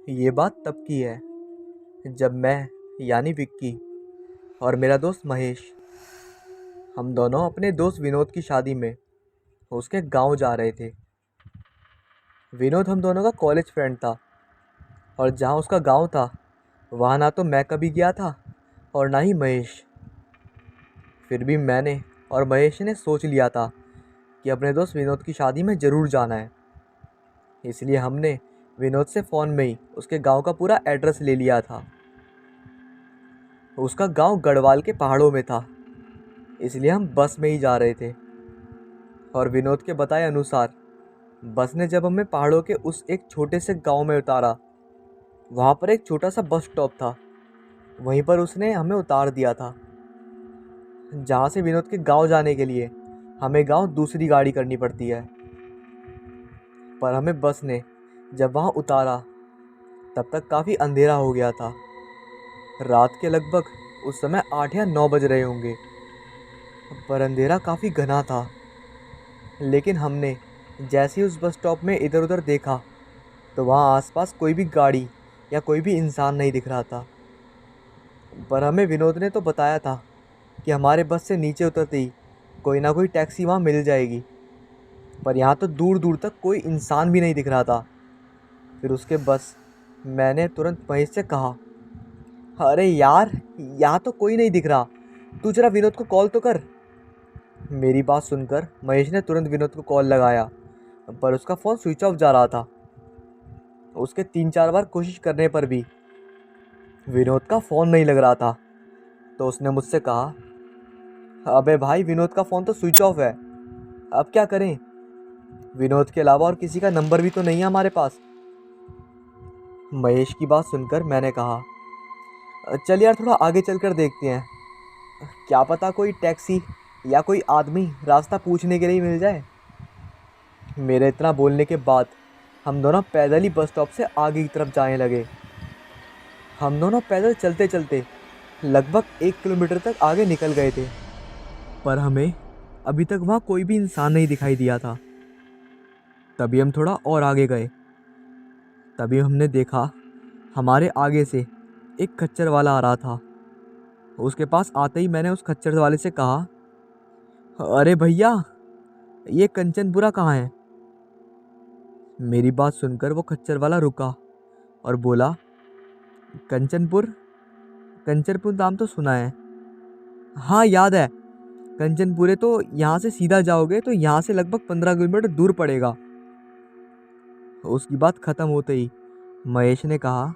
ये बात तब की है जब मैं यानी विक्की और मेरा दोस्त महेश, हम दोनों अपने दोस्त विनोद की शादी में उसके गांव जा रहे थे। विनोद हम दोनों का कॉलेज फ्रेंड था और जहाँ उसका गांव था वहाँ ना तो मैं कभी गया था और ना ही महेश। फिर भी मैंने और महेश ने सोच लिया था कि अपने दोस्त विनोद की शादी में ज़रूर जाना है। इसलिए हमने विनोद से फ़ोन में ही उसके गांव का पूरा एड्रेस ले लिया था। उसका गांव गढ़वाल के पहाड़ों में था, इसलिए हम बस में ही जा रहे थे। और विनोद के बताए अनुसार बस ने जब हमें पहाड़ों के उस एक छोटे से गांव में उतारा, वहाँ पर एक छोटा सा बस स्टॉप था। वहीं पर उसने हमें उतार दिया था, जहाँ से विनोद के गांव जाने के लिए हमें गांव दूसरी गाड़ी करनी पड़ती है। पर हमें बस ने जब वहाँ उतारा तब तक काफ़ी अंधेरा हो गया था। रात के लगभग उस समय 8 या 9 बज रहे होंगे, पर अंधेरा काफ़ी घना था। लेकिन हमने जैसे ही उस बस स्टॉप में इधर उधर देखा तो वहाँ आसपास कोई भी गाड़ी या कोई भी इंसान नहीं दिख रहा था। पर हमें विनोद ने तो बताया था कि हमारे बस से नीचे उतरते ही कोई ना कोई टैक्सी वहाँ मिल जाएगी, पर यहाँ तो दूर दूर तक कोई इंसान भी नहीं दिख रहा था। फिर उसके बस मैंने तुरंत महेश से कहा, अरे यार, यहाँ तो कोई नहीं दिख रहा, तू जरा विनोद को कॉल तो कर। मेरी बात सुनकर महेश ने तुरंत विनोद को कॉल लगाया, पर उसका फ़ोन स्विच ऑफ जा रहा था। उसके 3-4 बार कोशिश करने पर भी विनोद का फ़ोन नहीं लग रहा था। तो उसने मुझसे कहा, अबे भाई, विनोद का फ़ोन तो स्विच ऑफ है, अब क्या करें? विनोद के अलावा और किसी का नंबर भी तो नहीं है हमारे पास। महेश की बात सुनकर मैंने कहा, चल यार, थोड़ा आगे चल कर देखते हैं, क्या पता कोई टैक्सी या कोई आदमी रास्ता पूछने के लिए मिल जाए। मेरे इतना बोलने के बाद हम दोनों पैदल ही बस स्टॉप से आगे की तरफ जाने लगे। हम दोनों पैदल चलते चलते लगभग 1 किलोमीटर तक आगे निकल गए थे, पर हमें अभी तक वहाँ कोई भी इंसान नहीं दिखाई दिया था। तभी हम थोड़ा और आगे गए। तभी हमने देखा हमारे आगे से एक खच्चर वाला आ रहा था। उसके पास आते ही मैंने उस खच्चर वाले से कहा, अरे भैया, ये कंचनपुरा कहाँ है? मेरी बात सुनकर वो खच्चर वाला रुका और बोला, कंचनपुर? कंचनपुर नाम तो सुना है। हाँ, याद है। कंचनपुरे तो यहाँ से सीधा जाओगे तो यहाँ से लगभग 15 किलोमीटर दूर पड़ेगा। उसकी बात ख़त्म होते ही महेश ने कहा,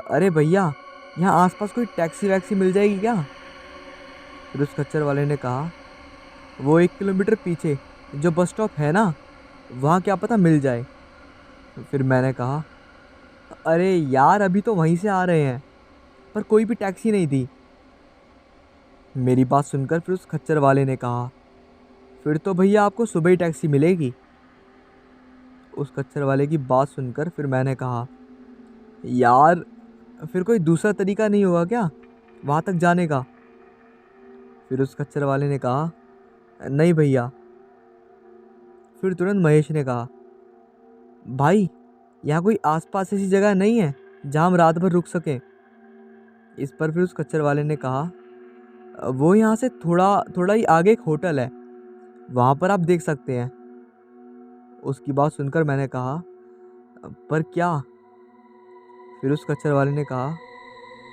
अरे भैया, यहाँ आसपास कोई टैक्सी वैक्सी मिल जाएगी क्या? फिर उस खच्चर वाले ने कहा, वो 1 किलोमीटर पीछे जो बस स्टॉप है ना, वहाँ क्या पता मिल जाए। फिर मैंने कहा, अरे यार, अभी तो वहीं से आ रहे हैं, पर कोई भी टैक्सी नहीं थी। मेरी बात सुनकर फिर उस खच्चर वाले ने कहा, फिर तो भैया आपको सुबह ही टैक्सी मिलेगी। उस खच्चर वाले की बात सुनकर फिर मैंने कहा, यार, फिर कोई दूसरा तरीका नहीं होगा क्या वहाँ तक जाने का? फिर उस खच्चर वाले ने कहा, नहीं भैया। फिर तुरंत महेश ने कहा, भाई, यहाँ कोई आसपास ऐसी जगह नहीं है जहाँ हम रात भर रुक सकें? इस पर फिर उस खच्चर वाले ने कहा, वो यहाँ से थोड़ा थोड़ा ही आगे एक होटल है, वहाँ पर आप देख सकते हैं। उसकी बात सुनकर मैंने कहा, पर क्या? फिर उस कच्चर वाले ने कहा,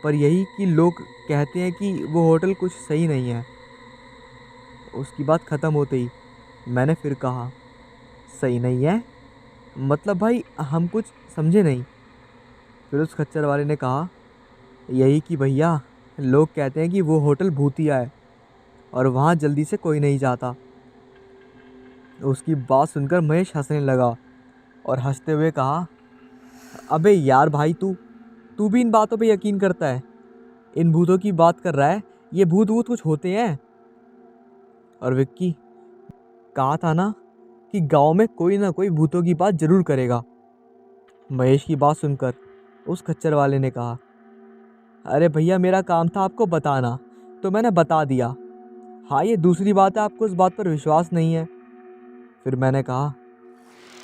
पर यही कि लोग कहते हैं कि वो होटल कुछ सही नहीं है। उसकी बात ख़त्म होते ही मैंने फिर कहा, सही नहीं है? मतलब भाई, हम कुछ समझे नहीं। फिर उस खच्चर वाले ने कहा, यही कि भैया, लोग कहते हैं कि वो होटल भूतिया है और वहाँ जल्दी से कोई नहीं जाता। उसकी बात सुनकर महेश हंसने लगा और हंसते हुए कहा, अबे यार भाई, तू तू भी इन बातों पे यकीन करता है? इन भूतों की बात कर रहा है, ये भूत वूत कुछ होते हैं? और विक्की, कहा था ना कि गांव में कोई ना कोई भूतों की बात जरूर करेगा। महेश की बात सुनकर उस खच्चर वाले ने कहा, अरे भैया, मेरा काम था आपको बताना, तो मैंने बता दिया। हाँ, ये दूसरी बात है, आपको इस बात पर विश्वास नहीं है। फिर मैंने कहा,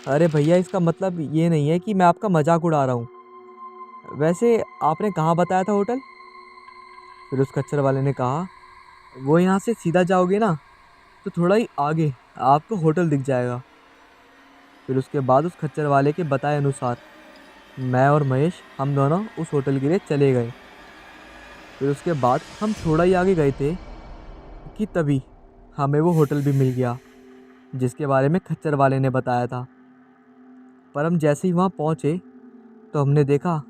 अरे भैया, इसका मतलब ये नहीं है कि मैं आपका मजाक उड़ा रहा हूँ। वैसे आपने कहाँ बताया था होटल? फिर उस खच्चर वाले ने कहा, वो यहाँ से सीधा जाओगे ना तो थोड़ा ही आगे आपको होटल दिख जाएगा। फिर उसके बाद उस खच्चर वाले के बताए अनुसार मैं और महेश हम दोनों उस होटल के लिए चले गए। फिर उसके बाद हम थोड़ा ही आगे गए थे कि तभी हमें वो होटल भी मिल गया जिसके बारे में खच्चर वाले ने बताया था। पर हम जैसे ही वहाँ पहुँचे तो हमने देखा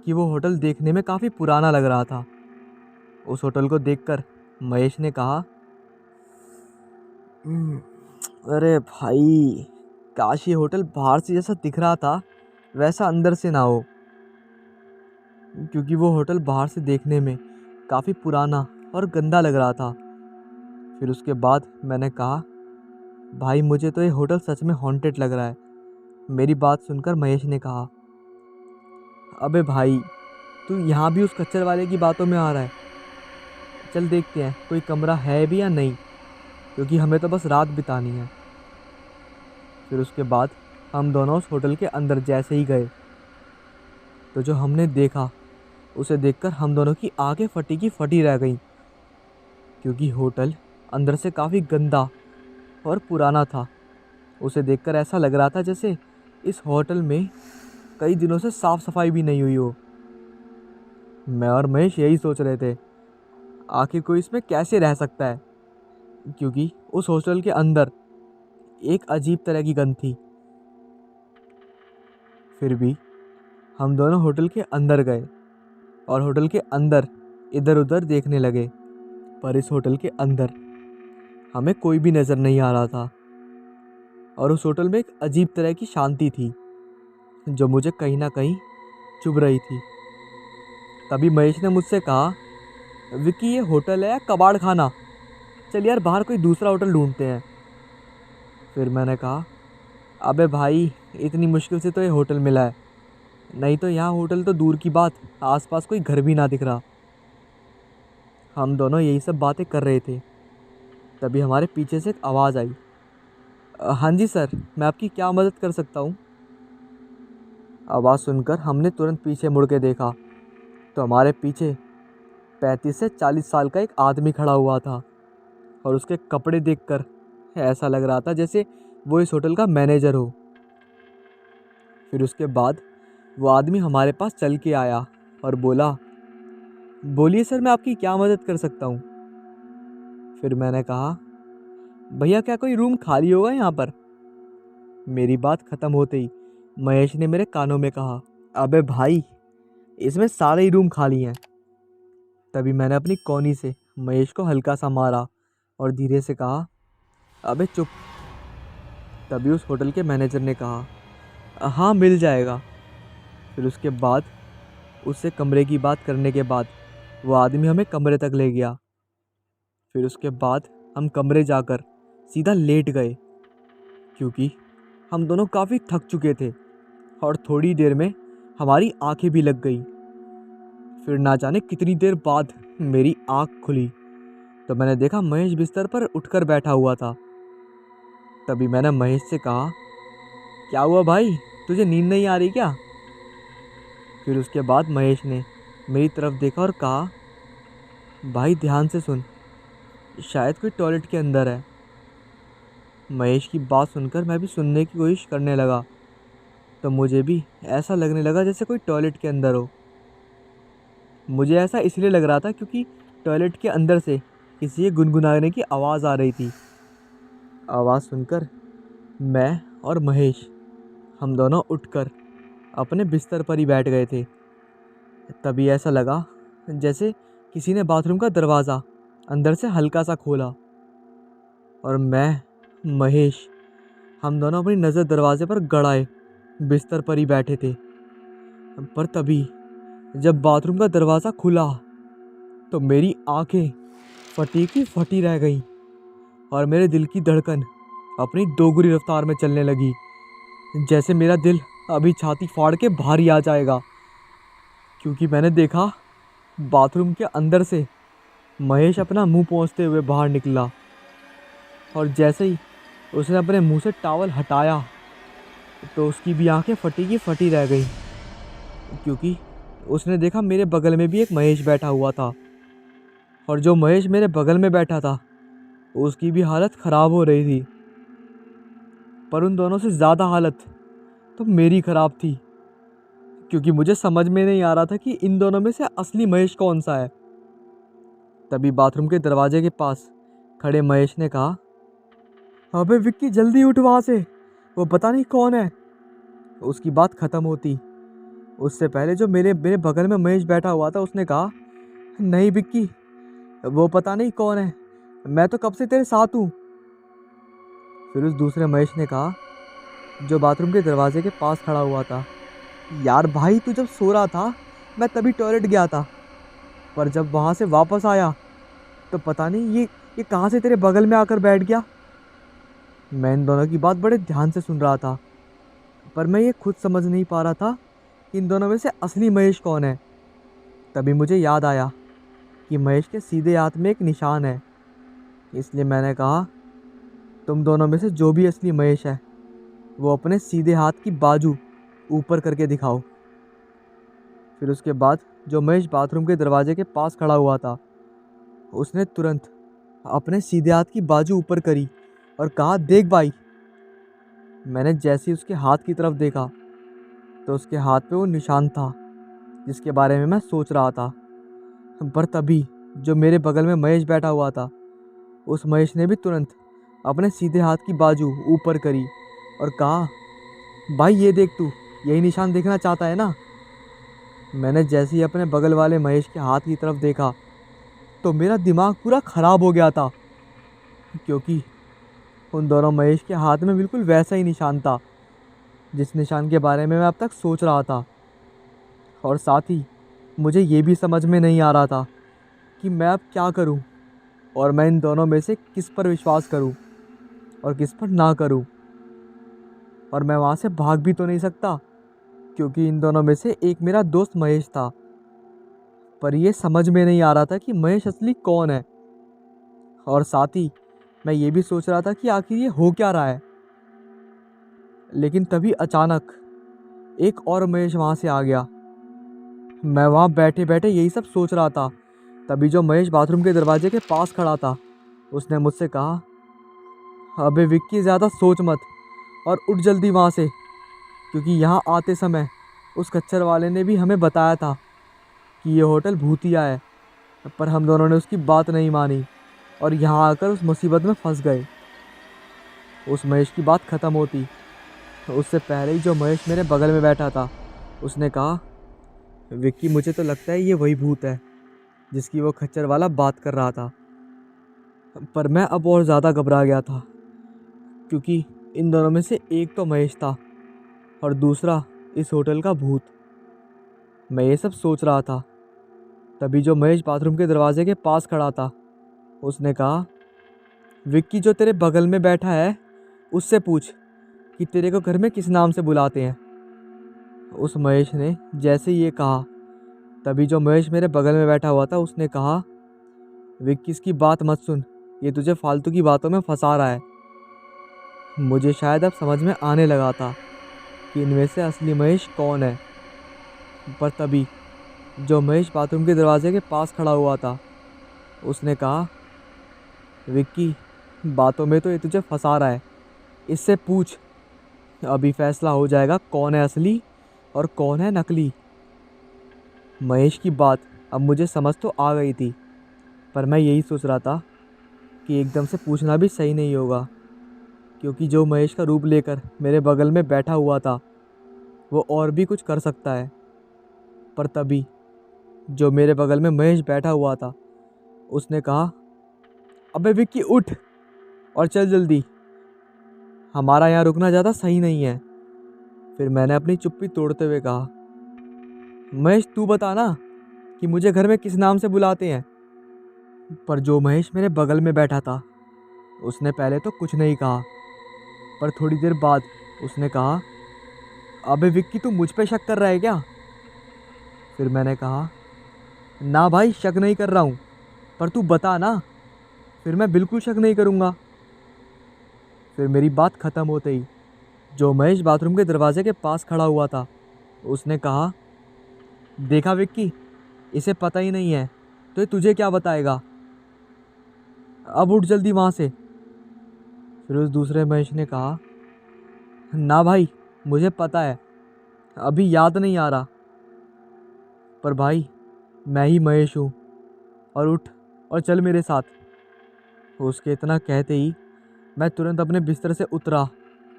कि वो होटल देखने में काफ़ी पुराना लग रहा था। उस होटल को देखकर महेश ने कहा, "हम्म, अरे भाई, काश ये होटल बाहर से जैसा दिख रहा था वैसा अंदर से ना हो, क्योंकि वो होटल बाहर से देखने में काफ़ी पुराना और गंदा लग रहा था।" फिर उसके बाद मैंने कहा, भाई मुझे तो ये होटल सच में हॉन्टेड लग रहा है। मेरी बात सुनकर महेश ने कहा, अबे भाई, तू यहाँ भी उस खच्चर वाले की बातों में आ रहा है। चल देखते हैं कोई कमरा है भी या नहीं, क्योंकि हमें तो बस रात बितानी है। फिर उसके बाद हम दोनों उस होटल के अंदर जैसे ही गए तो जो हमने देखा उसे देखकर हम दोनों की आंखें फटी की फटी रह गईं, क्योंकि होटल अंदर से काफ़ी गंदा और पुराना था। उसे देखकर ऐसा लग रहा था जैसे इस होटल में कई दिनों से साफ़ सफाई भी नहीं हुई हो। मैं और महेश यही सोच रहे थे, आखिर कोई इसमें कैसे रह सकता है, क्योंकि उस हॉस्टल के अंदर एक अजीब तरह की गंध थी। फिर भी हम दोनों होटल के अंदर गए और होटल के अंदर इधर उधर देखने लगे, पर इस होटल के अंदर हमें कोई भी नज़र नहीं आ रहा था। और उस होटल में एक अजीब तरह की शांति थी जो मुझे कहीं ना कहीं चुभ रही थी। तभी महेश ने मुझसे कहा, विकी ये होटल है या कबाड़ खाना? चल यार बाहर कोई दूसरा होटल ढूंढते हैं। फिर मैंने कहा, अबे भाई, इतनी मुश्किल से तो ये होटल मिला है, नहीं तो यहाँ होटल तो दूर की बात, आसपास कोई घर भी ना दिख रहा। हम दोनों यही सब बातें कर रहे थे, तभी हमारे पीछे से एक आवाज़ आई, हाँ जी सर, मैं आपकी क्या मदद कर सकता हूँ?" आवाज़ सुनकर हमने तुरंत पीछे मुड़ के देखा तो हमारे पीछे 35 से 40 साल का एक आदमी खड़ा हुआ था, और उसके कपड़े देखकर ऐसा लग रहा था जैसे वो इस होटल का मैनेजर हो। फिर उसके बाद वो आदमी हमारे पास चल के आया और बोला, बोलिए सर, मैं आपकी क्या मदद कर सकता हूँ? फिर मैंने कहा, भैया क्या कोई रूम खाली होगा यहाँ पर? मेरी बात ख़त्म होते ही महेश ने मेरे कानों में कहा, अबे भाई, इसमें सारे ही रूम खाली हैं। तभी मैंने अपनी कोनी से महेश को हल्का सा मारा और धीरे से कहा, अबे चुप। तभी उस होटल के मैनेजर ने कहा, हाँ मिल जाएगा। फिर उसके बाद उससे कमरे की बात करने के बाद वो आदमी हमें कमरे तक ले गया। फिर उसके बाद हम कमरे जाकर सीधा लेट गए, क्योंकि हम दोनों काफ़ी थक चुके थे और थोड़ी देर में हमारी आंखें भी लग गई। फिर ना जाने कितनी देर बाद मेरी आंख खुली तो मैंने देखा महेश बिस्तर पर उठकर बैठा हुआ था। तभी मैंने महेश से कहा, क्या हुआ भाई, तुझे नींद नहीं आ रही क्या? फिर उसके बाद महेश ने मेरी तरफ देखा और कहा, भाई ध्यान से सुन, शायद कोई टॉयलेट के अंदर है। महेश की बात सुनकर मैं भी सुनने की कोशिश करने लगा तो मुझे भी ऐसा लगने लगा जैसे कोई टॉयलेट के अंदर हो। मुझे ऐसा इसलिए लग रहा था क्योंकि टॉयलेट के अंदर से किसी के गुनगुनाने की आवाज़ आ रही थी। आवाज़ सुनकर मैं और महेश हम दोनों उठकर अपने बिस्तर पर ही बैठ गए थे। तभी ऐसा लगा जैसे किसी ने बाथरूम का दरवाज़ा अंदर से हल्का सा खोला, और मैं, महेश, हम दोनों अपनी नज़र दरवाजे पर गड़ाए बिस्तर पर ही बैठे थे। पर तभी जब बाथरूम का दरवाज़ा खुला तो मेरी आंखें फटी की फटी रह गईं और मेरे दिल की धड़कन अपनी दोगुनी रफ्तार में चलने लगी, जैसे मेरा दिल अभी छाती फाड़ के बाहर ही आ जाएगा। क्योंकि मैंने देखा बाथरूम के अंदर से महेश अपना मुंह पोंछते हुए बाहर निकला, और जैसे ही उसने अपने मुंह से टॉवल हटाया तो उसकी भी आंखें फटी की फटी रह गई, क्योंकि उसने देखा मेरे बगल में भी एक महेश बैठा हुआ था, और जो महेश मेरे बगल में बैठा था उसकी भी हालत ख़राब हो रही थी। पर उन दोनों से ज़्यादा हालत तो मेरी ख़राब थी, क्योंकि मुझे समझ में नहीं आ रहा था कि इन दोनों में से असली महेश कौन सा है। तभी बाथरूम के दरवाजे के पास खड़े महेश ने कहा, अबे विक्की जल्दी उठ वहाँ से, वो पता नहीं कौन है। उसकी बात ख़त्म होती उससे पहले जो मेरे मेरे बगल में महेश बैठा हुआ था उसने कहा, नहीं विक्की, वो पता नहीं कौन है, मैं तो कब से तेरे साथ हूँ। फिर उस दूसरे महेश ने कहा, जो बाथरूम के दरवाजे के पास खड़ा हुआ था, यार भाई तू जब सो रहा था मैं तभी टॉयलेट गया था, पर जब वहाँ से वापस आया तो पता नहीं ये कहाँ से तेरे बगल में आकर बैठ गया। मैं इन दोनों की बात बड़े ध्यान से सुन रहा था, पर मैं ये खुद समझ नहीं पा रहा था कि इन दोनों में से असली महेश कौन है। तभी मुझे याद आया कि महेश के सीधे हाथ में एक निशान है, इसलिए मैंने कहा, तुम दोनों में से जो भी असली महेश है वो अपने सीधे हाथ की बाजू ऊपर करके दिखाओ। फिर उसके बाद जो महेश बाथरूम के दरवाजे के पास खड़ा हुआ था उसने तुरंत अपने सीधे हाथ की बाजू ऊपर करी और कहा, देख भाई। मैंने जैसे ही उसके हाथ की तरफ देखा तो उसके हाथ पे वो निशान था जिसके बारे में मैं सोच रहा था। पर तभी जो मेरे बगल में महेश बैठा हुआ था उस महेश ने भी तुरंत अपने सीधे हाथ की बाजू ऊपर करी और कहा, भाई ये देख, तू यही निशान देखना चाहता है ना। मैंने जैसे ही अपने बगल वाले महेश के हाथ की तरफ देखा तो मेरा दिमाग पूरा ख़राब हो गया था, क्योंकि उन दोनों महेश के हाथ में बिल्कुल वैसा ही निशान था जिस निशान के बारे में मैं अब तक सोच रहा था। और साथ ही मुझे ये भी समझ में नहीं आ रहा था कि मैं अब क्या करूं, और मैं इन दोनों में से किस पर विश्वास करूं और किस पर ना करूं। और मैं वहाँ से भाग भी तो नहीं सकता, क्योंकि इन दोनों में से एक मेरा दोस्त महेश था। पर ये समझ में नहीं आ रहा था कि महेश असली कौन है। और साथ ही मैं ये भी सोच रहा था कि आखिर ये हो क्या रहा है। लेकिन तभी अचानक एक और महेश वहाँ से आ गया। मैं वहाँ बैठे बैठे यही सब सोच रहा था, तभी जो महेश बाथरूम के दरवाजे के पास खड़ा था उसने मुझसे कहा, अबे विक्की ज़्यादा सोच मत और उठ जल्दी वहाँ से, क्योंकि यहाँ आते समय उस कच्चर वाले ने भी हमें बताया था कि ये होटल भूतिया है। पर हम दोनों ने उसकी बात नहीं मानी और यहाँ आकर उस मुसीबत में फंस गए। उस महेश की बात ख़त्म होती उससे पहले ही जो महेश मेरे बगल में बैठा था उसने कहा, विक्की मुझे तो लगता है ये वही भूत है जिसकी वो खच्चर वाला बात कर रहा था। पर मैं अब और ज़्यादा घबरा गया था, क्योंकि इन दोनों में से एक तो महेश था और दूसरा इस होटल का भूत। मैं ये सब सोच रहा था, तभी जो महेश बाथरूम के दरवाजे के पास खड़ा था उसने कहा, विक्की जो तेरे बगल में बैठा है उससे पूछ कि तेरे को घर में किस नाम से बुलाते हैं। उस महेश ने जैसे ही ये कहा तभी जो महेश मेरे बगल में बैठा हुआ था उसने कहा, विक्की इसकी बात मत सुन, ये तुझे फालतू की बातों में फंसा रहा है। मुझे शायद अब समझ में आने लगा था कि इनमें से असली महेश कौन है। पर तभी जो महेश बाथरूम के दरवाजे के पास खड़ा हुआ था उसने कहा, विक्की बातों में तो ये तुझे फंसा रहा है, इससे पूछ, अभी फैसला हो जाएगा कौन है असली और कौन है नकली। महेश की बात अब मुझे समझ तो आ गई थी, पर मैं यही सोच रहा था कि एकदम से पूछना भी सही नहीं होगा, क्योंकि जो महेश का रूप लेकर मेरे बगल में बैठा हुआ था वो और भी कुछ कर सकता है। पर तभी जो मेरे बगल में महेश बैठा हुआ था उसने कहा, अबे विक्की उठ और चल जल्दी, हमारा यहाँ रुकना ज़्यादा सही नहीं है। फिर मैंने अपनी चुप्पी तोड़ते हुए कहा, महेश तू बता ना कि मुझे घर में किस नाम से बुलाते हैं। पर जो महेश मेरे बगल में बैठा था उसने पहले तो कुछ नहीं कहा, पर थोड़ी देर बाद उसने कहा, अबे विक्की तू मुझ पे शक कर रहा है क्या। फिर मैंने कहा, ना भाई शक नहीं कर रहा हूँ, पर तू बता ना। फिर मैं बिल्कुल शक नहीं करूँगा। फिर मेरी बात ख़त्म होते ही जो महेश बाथरूम के दरवाजे के पास खड़ा हुआ था उसने कहा, देखा विक्की, इसे पता ही नहीं है तो ये तुझे क्या बताएगा। अब उठ जल्दी वहाँ से। फिर उस दूसरे महेश ने कहा, ना भाई, मुझे पता है, अभी याद नहीं आ रहा, पर भाई मैं ही महेश हूँ, और उठ और चल मेरे साथ। उसके इतना कहते ही मैं तुरंत अपने बिस्तर से उतरा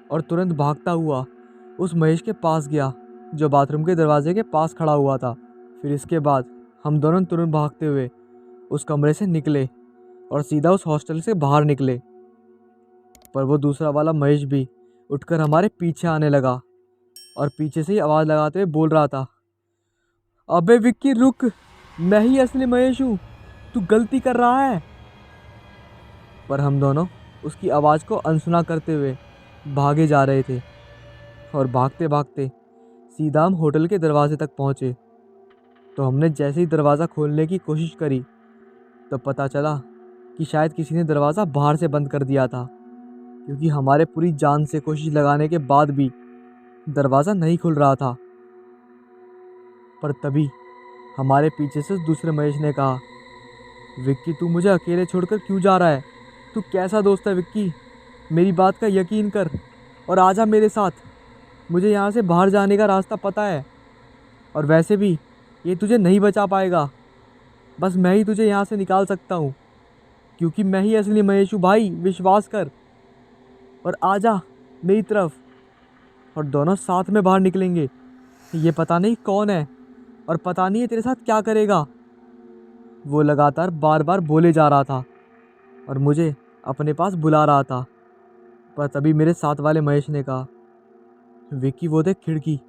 और तुरंत भागता हुआ उस महेश के पास गया जो बाथरूम के दरवाजे के पास खड़ा हुआ था। फिर इसके बाद हम दोनों तुरंत भागते हुए उस कमरे से निकले और सीधा उस हॉस्टल से बाहर निकले। पर वो दूसरा वाला महेश भी उठकर हमारे पीछे आने लगा और पीछे से ही आवाज़ लगाते हुए बोल रहा था, अबे विक्की रुक, मैं ही असली महेश हूँ, तू गलती कर रहा है। पर हम दोनों उसकी आवाज़ को अनसुना करते हुए भागे जा रहे थे और भागते भागते सीधा हम होटल के दरवाजे तक पहुँचे। तो हमने जैसे ही दरवाज़ा खोलने की कोशिश करी तो पता चला कि शायद किसी ने दरवाज़ा बाहर से बंद कर दिया था, क्योंकि हमारे पूरी जान से कोशिश लगाने के बाद भी दरवाज़ा नहीं खुल रहा था। पर तभी हमारे पीछे से उस दूसरे महेश ने कहा, विक्की तू मुझे अकेले छोड़कर क्यों जा रहा है? तू कैसा दोस्त है विक्की? मेरी बात का यकीन कर और आजा मेरे साथ। मुझे यहाँ से बाहर जाने का रास्ता पता है, और वैसे भी ये तुझे नहीं बचा पाएगा। बस मैं ही तुझे यहाँ से निकाल सकता हूँ, क्योंकि मैं ही असली महेश हूँ भाई, विश्वास कर और आजा मेरी तरफ। और दोनों साथ में बाहर निकलेंगे। ये पता नहीं कौन है और पता नहीं है तेरे साथ क्या करेगा। वो लगातार बार बार बोले जा रहा था और मुझे अपने पास बुला रहा था। पर तभी मेरे साथ वाले महेश ने कहा, विक्की वो देख खिड़की,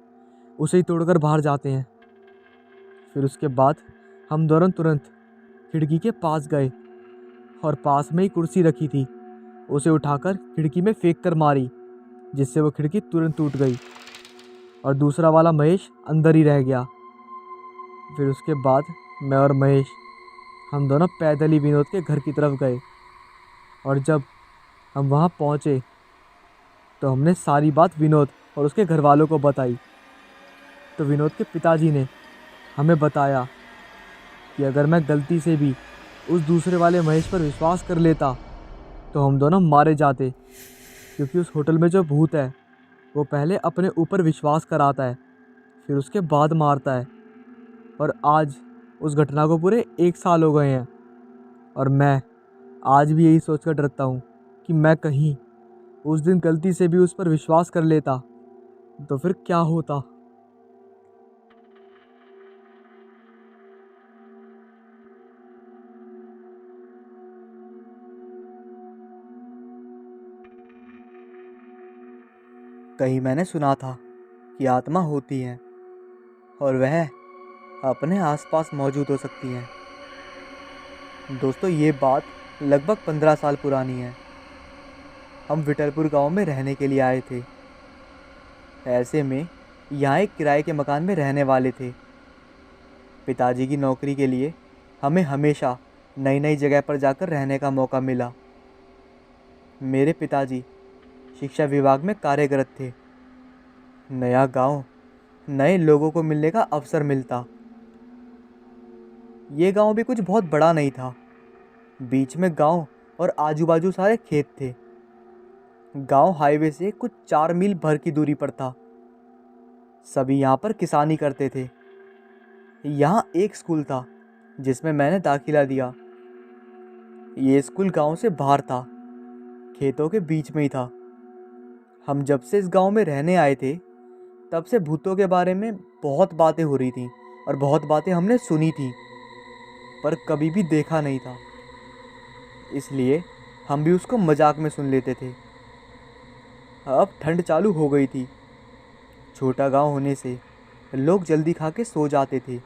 उसे ही तोड़कर बाहर जाते हैं। फिर उसके बाद हम दोनों तुरंत खिड़की के पास गए और पास में ही कुर्सी रखी थी, उसे उठाकर खिड़की में फेंक कर मारी, जिससे वो खिड़की तुरंत टूट गई और दूसरा वाला महेश अंदर ही रह गया। फिर उसके बाद मैं और महेश हम दोनों पैदल ही विनोद के घर की तरफ गए। और जब हम वहाँ पहुँचे तो हमने सारी बात विनोद और उसके घर वालों को बताई। तो विनोद के पिताजी ने हमें बताया कि अगर मैं गलती से भी उस दूसरे वाले महेश पर विश्वास कर लेता तो हम दोनों मारे जाते, क्योंकि उस होटल में जो भूत है वो पहले अपने ऊपर विश्वास कराता है, फिर उसके बाद मारता है। और आज उस घटना को पूरे 1 साल हो गए हैं, और मैं आज भी यही सोचकर डरता हूँ कि मैं कहीं उस दिन गलती से भी उस पर विश्वास कर लेता तो फिर क्या होता। कहीं मैंने सुना था कि आत्मा होती है और वह अपने आसपास मौजूद हो सकती हैं। दोस्तों, ये बात लगभग 15 साल पुरानी है। हम विटलपुर गांव में रहने के लिए आए थे। ऐसे में यहाँ एक किराए के मकान में रहने वाले थे। पिताजी की नौकरी के लिए हमें हमेशा नई नई जगह पर जाकर रहने का मौका मिला। मेरे पिताजी शिक्षा विभाग में कार्यरत थे। नया गांव, नए लोगों को मिलने का अवसर मिलता। ये गांव भी कुछ बहुत बड़ा नहीं था। बीच में गांव और आजू बाजू सारे खेत थे। गांव हाईवे से कुछ 4 मील भर की दूरी पर था। सभी यहाँ पर किसानी करते थे। यहाँ एक स्कूल था जिसमें मैंने दाखिला दिया। ये स्कूल गांव से बाहर था, खेतों के बीच में ही था। हम जब से इस गांव में रहने आए थे तब से भूतों के बारे में बहुत बातें हो रही थीं और बहुत बातें हमने सुनी थी, पर कभी भी देखा नहीं था। इसलिए हम भी उसको मजाक में सुन लेते थे। अब ठंड चालू हो गई थी। छोटा गांव होने से लोग जल्दी खा के सो जाते थे।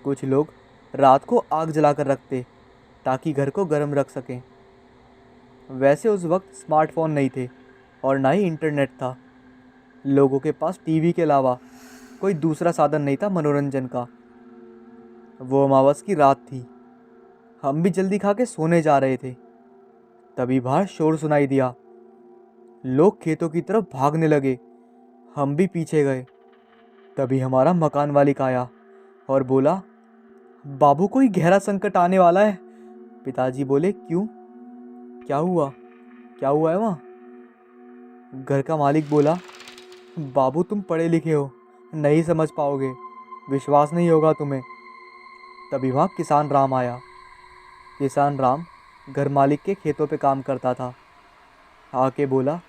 कुछ लोग रात को आग जलाकर रखते ताकि घर को गर्म रख सकें। वैसे उस वक्त स्मार्टफोन नहीं थे और ना ही इंटरनेट था। लोगों के पास टीवी के अलावा कोई दूसरा साधन नहीं था मनोरंजन का। वो अमावस की रात थी। हम भी जल्दी खा के सोने जा रहे थे, तभी बाहर शोर सुनाई दिया। लोग खेतों की तरफ भागने लगे। हम भी पीछे गए। तभी हमारा मकान मालिक आया और बोला, बाबू कोई गहरा संकट आने वाला है। पिताजी बोले, क्यों, क्या हुआ, क्या हुआ है वहाँ? घर का मालिक बोला, बाबू तुम पढ़े लिखे हो, नहीं समझ पाओगे, विश्वास नहीं होगा तुम्हें। तभी वहाँ किसान राम आया। किसान राम घर मालिक के खेतों पे काम करता था। आके बोला,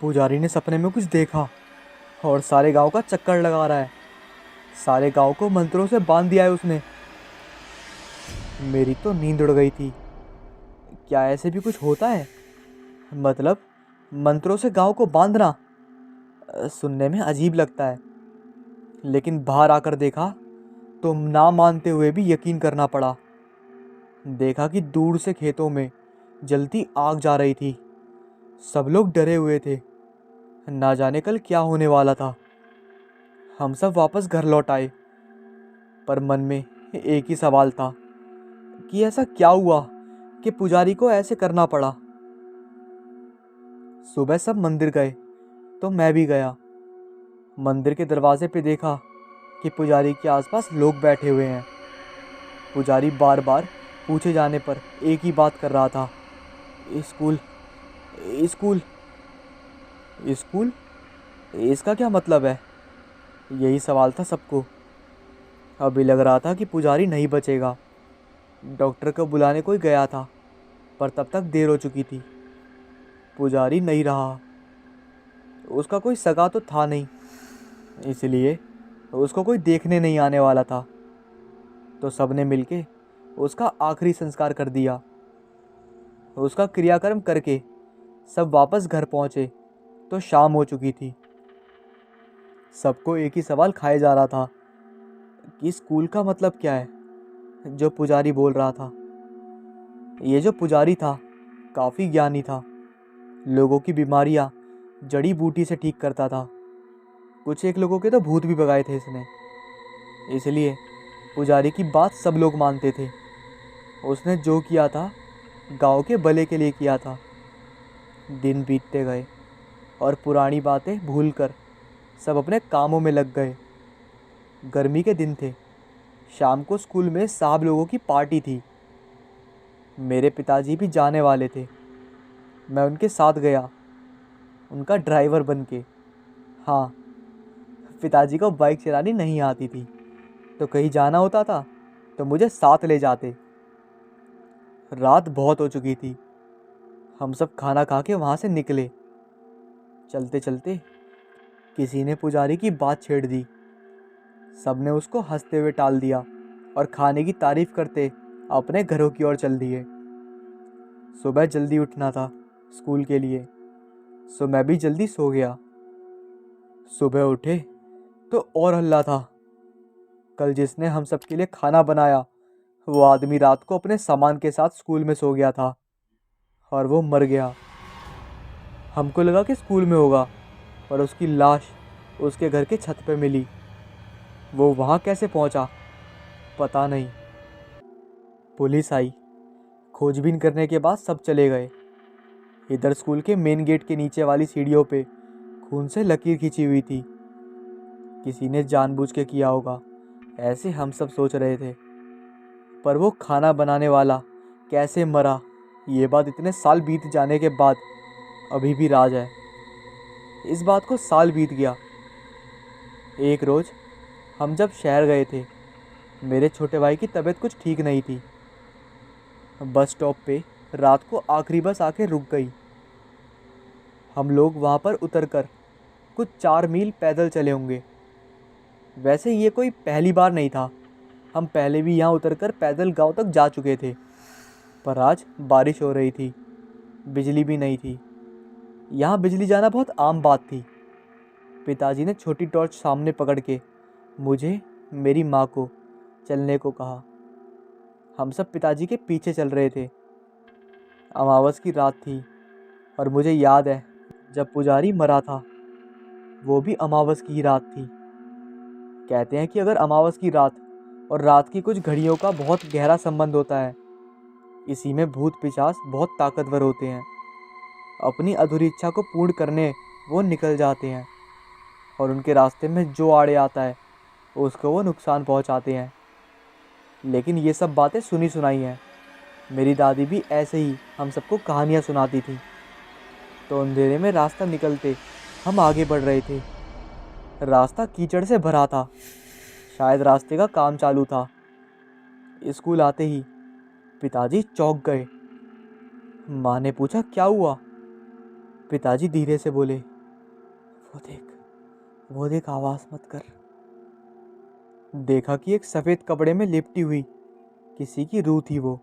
पुजारी ने सपने में कुछ देखा और सारे गांव का चक्कर लगा रहा है, सारे गांव को मंत्रों से बांध दिया है उसने। मेरी तो नींद उड़ गई थी। क्या ऐसे भी कुछ होता है? मतलब मंत्रों से गांव को बांधना? सुनने में अजीब लगता है, लेकिन बाहर आकर देखा तो ना मानते हुए भी यकीन करना पड़ा। देखा कि दूर से खेतों में जलती आग जा रही थी। सब लोग डरे हुए थे, ना जाने कल क्या होने वाला था। हम सब वापस घर लौट आए, पर मन में एक ही सवाल था कि ऐसा क्या हुआ कि पुजारी को ऐसे करना पड़ा। सुबह सब मंदिर गए तो मैं भी गया। मंदिर के दरवाजे पे देखा कि पुजारी के आसपास लोग बैठे हुए हैं। पुजारी बार बार पूछे जाने पर एक ही बात कर रहा था, स्कूल, स्कूल, स्कूल, इसका क्या मतलब है? यही सवाल था सबको। अभी लग रहा था कि पुजारी नहीं बचेगा। डॉक्टर को बुलाने कोई गया था, पर तब तक देर हो चुकी थी। पुजारी नहीं रहा। उसका कोई सगा तो था नहीं, इसलिए उसको कोई देखने नहीं आने वाला था। तो सबने मिलके उसका आखिरी संस्कार कर दिया। उसका क्रियाक्रम करके सब वापस घर पहुंचे तो शाम हो चुकी थी। सबको एक ही सवाल खाए जा रहा था कि स्कूल का मतलब क्या है, जो पुजारी बोल रहा था। ये जो पुजारी था काफ़ी ज्ञानी था। लोगों की बीमारियां जड़ी बूटी से ठीक करता था। कुछ एक लोगों के तो भूत भी भगाए थे इसने। इसलिए पुजारी की बात सब लोग मानते थे। उसने जो किया था गांव के भले के लिए किया था। दिन बीतते गए और पुरानी बातें भूलकर सब अपने कामों में लग गए। गर्मी के दिन थे। शाम को स्कूल में साहब लोगों की पार्टी थी। मेरे पिताजी भी जाने वाले थे। मैं उनके साथ गया, उनका ड्राइवर बन के। हाँ, पिताजी को बाइक चलानी नहीं आती थी, तो कहीं जाना होता था तो मुझे साथ ले जाते। रात बहुत हो चुकी थी। हम सब खाना खा के वहाँ से निकले। चलते चलते किसी ने पुजारी की बात छेड़ दी। सबने उसको हंसते हुए टाल दिया और खाने की तारीफ करते अपने घरों की ओर चल दिए। सुबह जल्दी उठना था स्कूल के लिए, सो मैं भी जल्दी सो गया। सुबह उठे तो और हल्ला था। कल जिसने हम सब के लिए खाना बनाया वो आदमी रात को अपने सामान के साथ स्कूल में सो गया था और वो मर गया। हमको लगा कि स्कूल में होगा, पर उसकी लाश उसके घर के छत पे मिली। वो वहाँ कैसे पहुँचा पता नहीं। पुलिस आई। खोजबीन करने के बाद सब चले गए। इधर स्कूल के मेन गेट के नीचे वाली सीढ़ियों पे खून से लकीर खींची हुई थी। किसी ने जानबूझ के किया होगा, ऐसे हम सब सोच रहे थे। पर वो खाना बनाने वाला कैसे मरा, ये बात इतने साल बीत जाने के बाद अभी भी राज है। इस बात को साल बीत गया। एक रोज़ हम जब शहर गए थे, मेरे छोटे भाई की तबीयत कुछ ठीक नहीं थी। बस स्टॉप पे रात को आखिरी बस आके रुक गई। हम लोग वहाँ पर उतरकर कुछ 4 मील पैदल चले होंगे। वैसे ये कोई पहली बार नहीं था। हम पहले भी यहाँ उतरकर पैदल गांव तक जा चुके थे। पर आज बारिश हो रही थी, बिजली भी नहीं थी। यहाँ बिजली जाना बहुत आम बात थी। पिताजी ने छोटी टॉर्च सामने पकड़ के मुझे, मेरी माँ को चलने को कहा। हम सब पिताजी के पीछे चल रहे थे। अमावस की रात थी और मुझे याद है जब पुजारी मरा था वो भी अमावस की ही रात थी। कहते हैं कि अगर अमावस की रात और रात की कुछ घड़ियों का बहुत गहरा संबंध होता है। इसी में भूत पिशाच बहुत ताकतवर होते हैं। अपनी अधूरी इच्छा को पूर्ण करने वो निकल जाते हैं और उनके रास्ते में जो आड़े आता है उसको वो नुकसान पहुंचाते हैं। लेकिन ये सब बातें सुनी सुनाई हैं। मेरी दादी भी ऐसे ही हम सबको कहानियाँ सुनाती थी। तो अंधेरे में रास्ता निकलते हम आगे बढ़ रहे थे। रास्ता कीचड़ से भरा था। शायद रास्ते का काम चालू था। स्कूल आते ही पिताजी चौंक गए। माँ ने पूछा, क्या हुआ? पिताजी धीरे से बोले, वो देख, आवाज मत कर। देखा कि एक सफेद कपड़े में लिपटी हुई किसी की रूह थी। वो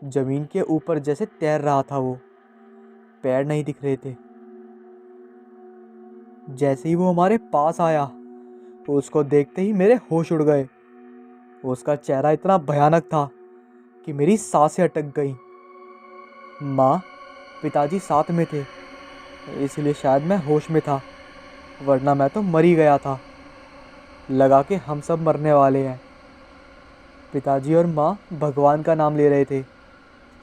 जमीन के ऊपर जैसे तैर रहा था। वो पैर नहीं दिख रहे थे। जैसे ही वो हमारे पास आया, उसको देखते ही मेरे होश उड़ गए। उसका चेहरा इतना भयानक था कि मेरी सांसें अटक गई। माँ, पिताजी साथ में थे, इसलिए शायद मैं होश में था, वरना मैं तो मर ही गया था। लगा कि हम सब मरने वाले हैं। पिताजी और माँ भगवान का नाम ले रहे थे।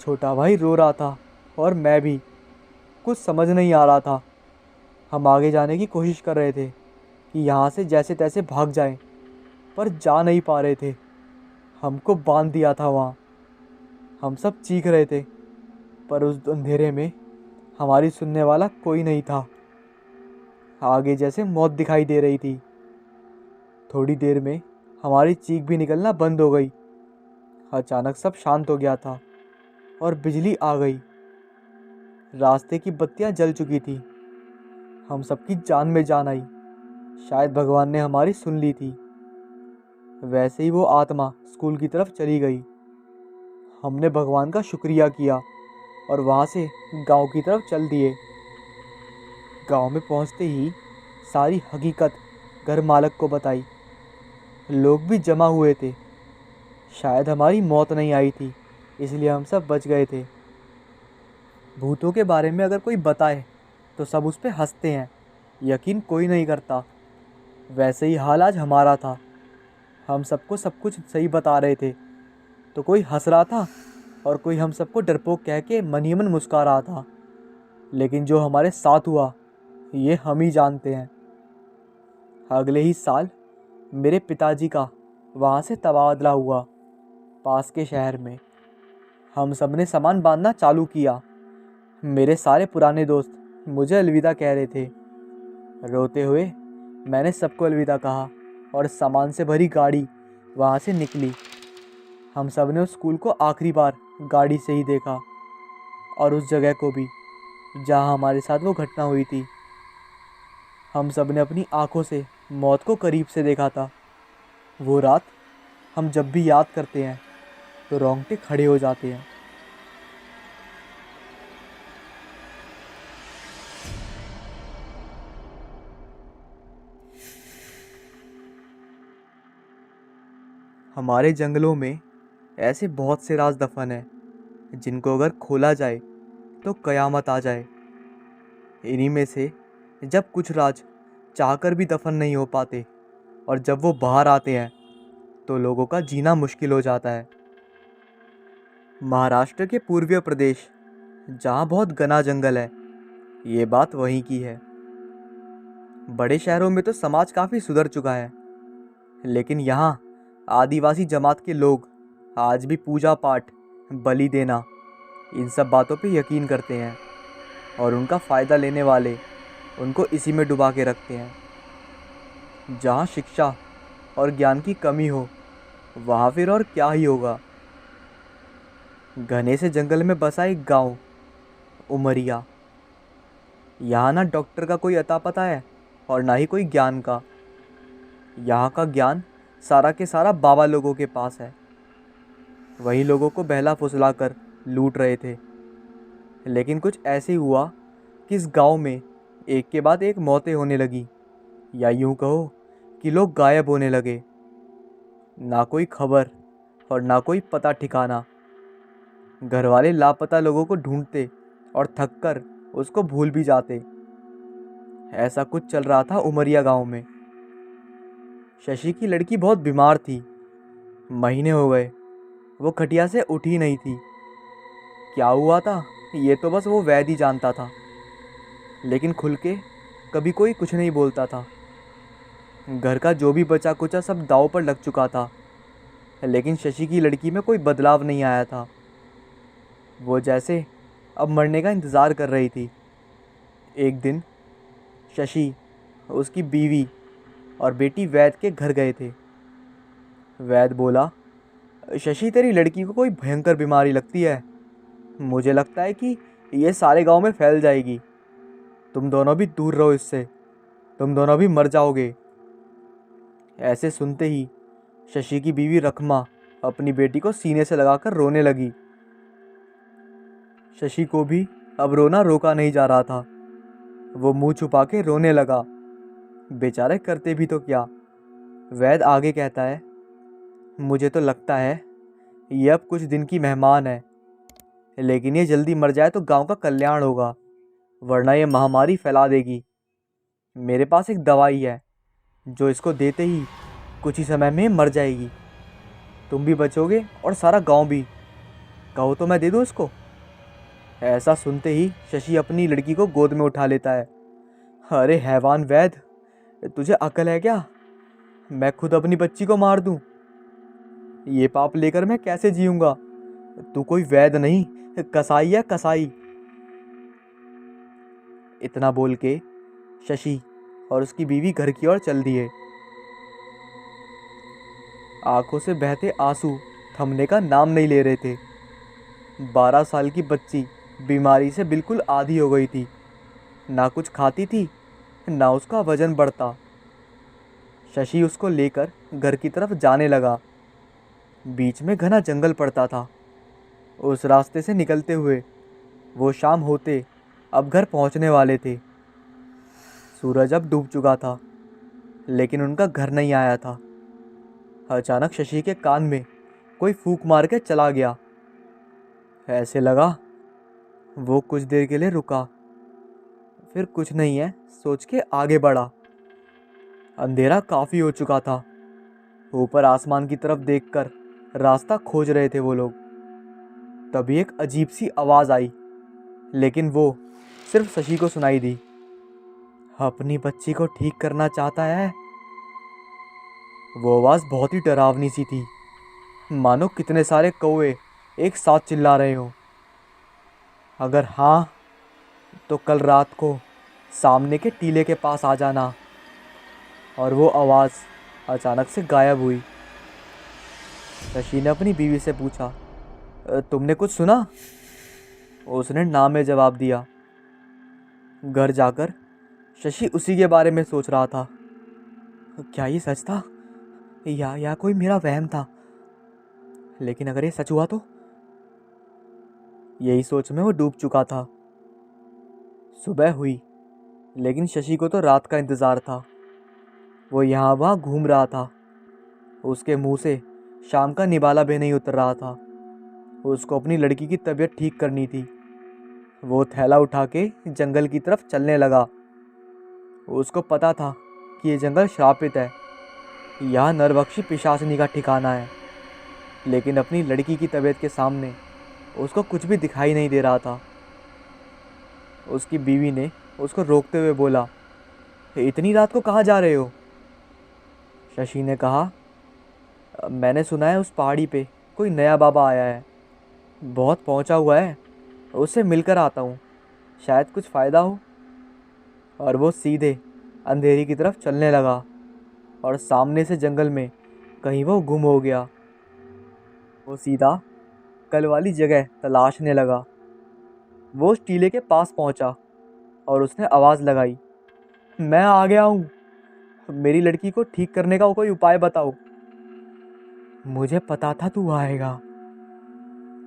छोटा भाई रो रहा था और मैं भी। कुछ समझ नहीं आ रहा था। हम आगे जाने की कोशिश कर रहे थे कि यहाँ से जैसे तैसे भाग जाएं, पर जा नहीं पा रहे थे। हमको बांध दिया था वहाँ। हम सब चीख रहे थे, पर उस अंधेरे में हमारी सुनने वाला कोई नहीं था। आगे जैसे मौत दिखाई दे रही थी। थोड़ी देर में हमारी चीख भी निकलना बंद हो गई। अचानक सब शांत हो गया था और बिजली आ गई। रास्ते की बत्तियां जल चुकी थी। हम सबकी जान में जान आई। शायद भगवान ने हमारी सुन ली थी। वैसे ही वो आत्मा स्कूल की तरफ चली गई। हमने भगवान का शुक्रिया किया और वहाँ से गांव की तरफ चल दिए। गांव में पहुँचते ही सारी हकीकत घर मालक को बताई। लोग भी जमा हुए थे। शायद हमारी मौत नहीं आई थी, इसलिए हम सब बच गए थे। भूतों के बारे में अगर कोई बताए तो सब उस पर हंसते हैं, यकीन कोई नहीं करता। वैसे ही हाल आज हमारा था। हम सबको सब कुछ सही बता रहे थे तो कोई हंस रहा था और कोई हम सबको डरपोक कह के मन ही मन मुस्कुरा रहा था। लेकिन जो हमारे साथ हुआ ये हम ही जानते हैं। अगले ही साल मेरे पिताजी का वहाँ से तबादला हुआ, पास के शहर में। हम सब ने सामान बांधना चालू किया। मेरे सारे पुराने दोस्त मुझे अलविदा कह रहे थे। रोते हुए मैंने सबको अलविदा कहा और सामान से भरी गाड़ी वहाँ से निकली। हम सब ने उस स्कूल को आखिरी बार गाड़ी से ही देखा और उस जगह को भी जहाँ हमारे साथ वो घटना हुई थी। हम सब ने अपनी आंखों से मौत को करीब से देखा था। वो रात हम जब भी याद करते हैं तो रोंगटे खड़े हो जाते हैं। हमारे जंगलों में ऐसे बहुत से राज दफन हैं जिनको अगर खोला जाए तो कयामत आ जाए। इन्हीं में से जब कुछ राज चाहकर भी दफन नहीं हो पाते और जब वो बाहर आते हैं तो लोगों का जीना मुश्किल हो जाता है। महाराष्ट्र के पूर्वीय प्रदेश, जहाँ बहुत घना जंगल है, ये बात वहीं की है। बड़े शहरों में तो समाज काफ़ी सुधर चुका है, लेकिन यहाँ आदिवासी जमात के लोग आज भी पूजा पाठ, बलि देना, इन सब बातों पे यकीन करते हैं और उनका फ़ायदा लेने वाले उनको इसी में डुबा के रखते हैं। जहाँ शिक्षा और ज्ञान की कमी हो वहाँ फिर और क्या ही होगा। घने से जंगल में बसा एक गांव, उमरिया। यहाँ ना डॉक्टर का कोई अता पता है और ना ही कोई ज्ञान का। यहाँ का ज्ञान सारा के सारा बाबा लोगों के पास है। वही लोगों को बहला फुसला कर लूट रहे थे। लेकिन कुछ ऐसे ही हुआ कि इस गांव में एक के बाद एक मौतें होने लगी, या यूं कहो कि लोग गायब होने लगे। ना कोई खबर और ना कोई पता ठिकाना। घर वाले लापता लोगों को ढूंढते और थककर उसको भूल भी जाते। ऐसा कुछ चल रहा था उमरिया गांव में। शशि की लड़की बहुत बीमार थी। महीने हो गए वो खटिया से उठी नहीं थी। क्या हुआ था ये तो बस वो वैद्य ही जानता था, लेकिन खुल के कभी कोई कुछ नहीं बोलता था। घर का जो भी बचा कुचा सब दांव पर लग चुका था, लेकिन शशि की लड़की में कोई बदलाव नहीं आया था। वो जैसे अब मरने का इंतज़ार कर रही थी। एक दिन शशि, उसकी बीवी और बेटी वैद के घर गए थे। वैद बोला, शशि तेरी लड़की को कोई भयंकर बीमारी लगती है। मुझे लगता है कि ये सारे गांव में फैल जाएगी। तुम दोनों भी दूर रहो इससे, तुम दोनों भी मर जाओगे। ऐसे सुनते ही शशि की बीवी रखमा अपनी बेटी को सीने से लगाकर रोने लगी। शशि को भी अब रोना रोका नहीं जा रहा था। वो मुंह छुपा के रोने लगा। बेचारे करते भी तो क्या। वैद आगे कहता है, मुझे तो लगता है ये अब कुछ दिन की मेहमान है, लेकिन ये जल्दी मर जाए तो गांव का कल्याण होगा, वरना ये महामारी फैला देगी। मेरे पास एक दवाई है जो इसको देते ही कुछ ही समय में मर जाएगी। तुम भी बचोगे और सारा गांव भी। कहो तो मैं दे दूँ इसको। ऐसा सुनते ही शशि अपनी लड़की को गोद में उठा लेता है। अरे हैवान वैद, तुझे अकल है क्या? मैं खुद अपनी बच्ची को मार दूं? ये पाप लेकर मैं कैसे जीऊंगा? तू कोई वैद नहीं, कसाई है कसाई। इतना बोल के शशि और उसकी बीवी घर की ओर चल दिए। आंखों से बहते आंसू थमने का नाम नहीं ले रहे थे। 12 साल की बच्ची बीमारी से बिल्कुल आधी हो गई थी। ना कुछ खाती थी, ना उसका वजन बढ़ता। शशि उसको लेकर घर की तरफ जाने लगा। बीच में घना जंगल पड़ता था। उस रास्ते से निकलते हुए वो शाम होते अब घर पहुंचने वाले थे। सूरज अब डूब चुका था, लेकिन उनका घर नहीं आया था। अचानक शशि के कान में कोई फूंक मार के चला गया। ऐसे लगा। वो कुछ देर के लिए रुका, फिर कुछ नहीं है सोच के आगे बढ़ा। अंधेरा काफ़ी हो चुका था। ऊपर आसमान की तरफ देखकर रास्ता खोज रहे थे वो लोग। तभी एक अजीब सी आवाज़ आई, लेकिन वो सिर्फ शशि को सुनाई दी। अपनी बच्ची को ठीक करना चाहता है। वो आवाज़ बहुत ही डरावनी सी थी, मानो कितने सारे कौवे एक साथ चिल्ला रहे हो। अगर हाँ, तो कल रात को सामने के टीले के पास आ जाना। और वो आवाज़ अचानक से गायब हुई। शशि ने अपनी बीवी से पूछा, तुमने कुछ सुना?" उसने ना में जवाब दिया। घर जाकर शशि उसी के बारे में सोच रहा था। क्या ये सच था या कोई मेरा वहम था? लेकिन अगर ये सच हुआ तो? यही सोच में वो डूब चुका था। सुबह हुई, लेकिन शशि को तो रात का इंतज़ार था। वो यहाँ वहाँ घूम रहा था। उसके मुंह से शाम का निवाला भी नहीं उतर रहा था। उसको अपनी लड़की की तबीयत ठीक करनी थी। वो थैला उठा के जंगल की तरफ चलने लगा। उसको पता था कि ये जंगल श्रापित है, यहाँ नरभक्षी पिशाचनी का ठिकाना है। लेकिन अपनी लड़की की तबीयत के सामने उसको कुछ भी दिखाई नहीं दे रहा था। उसकी बीवी ने उसको रोकते हुए बोला, इतनी रात को कहाँ जा रहे हो? शशि ने कहा, मैंने सुना है उस पहाड़ी पे कोई नया बाबा आया है, बहुत पहुंचा हुआ है, उससे मिलकर आता हूँ, शायद कुछ फ़ायदा हो। और वो सीधे अंधेरी की तरफ चलने लगा और सामने से जंगल में कहीं वो गुम हो गया। वो सीधा कल वाली जगह तलाशने लगा। वो उस टीले के पास पहुंचा और उसने आवाज़ लगाई, मैं आ गया हूँ, मेरी लड़की को ठीक करने का कोई उपाय बताओ। मुझे पता था तू आएगा।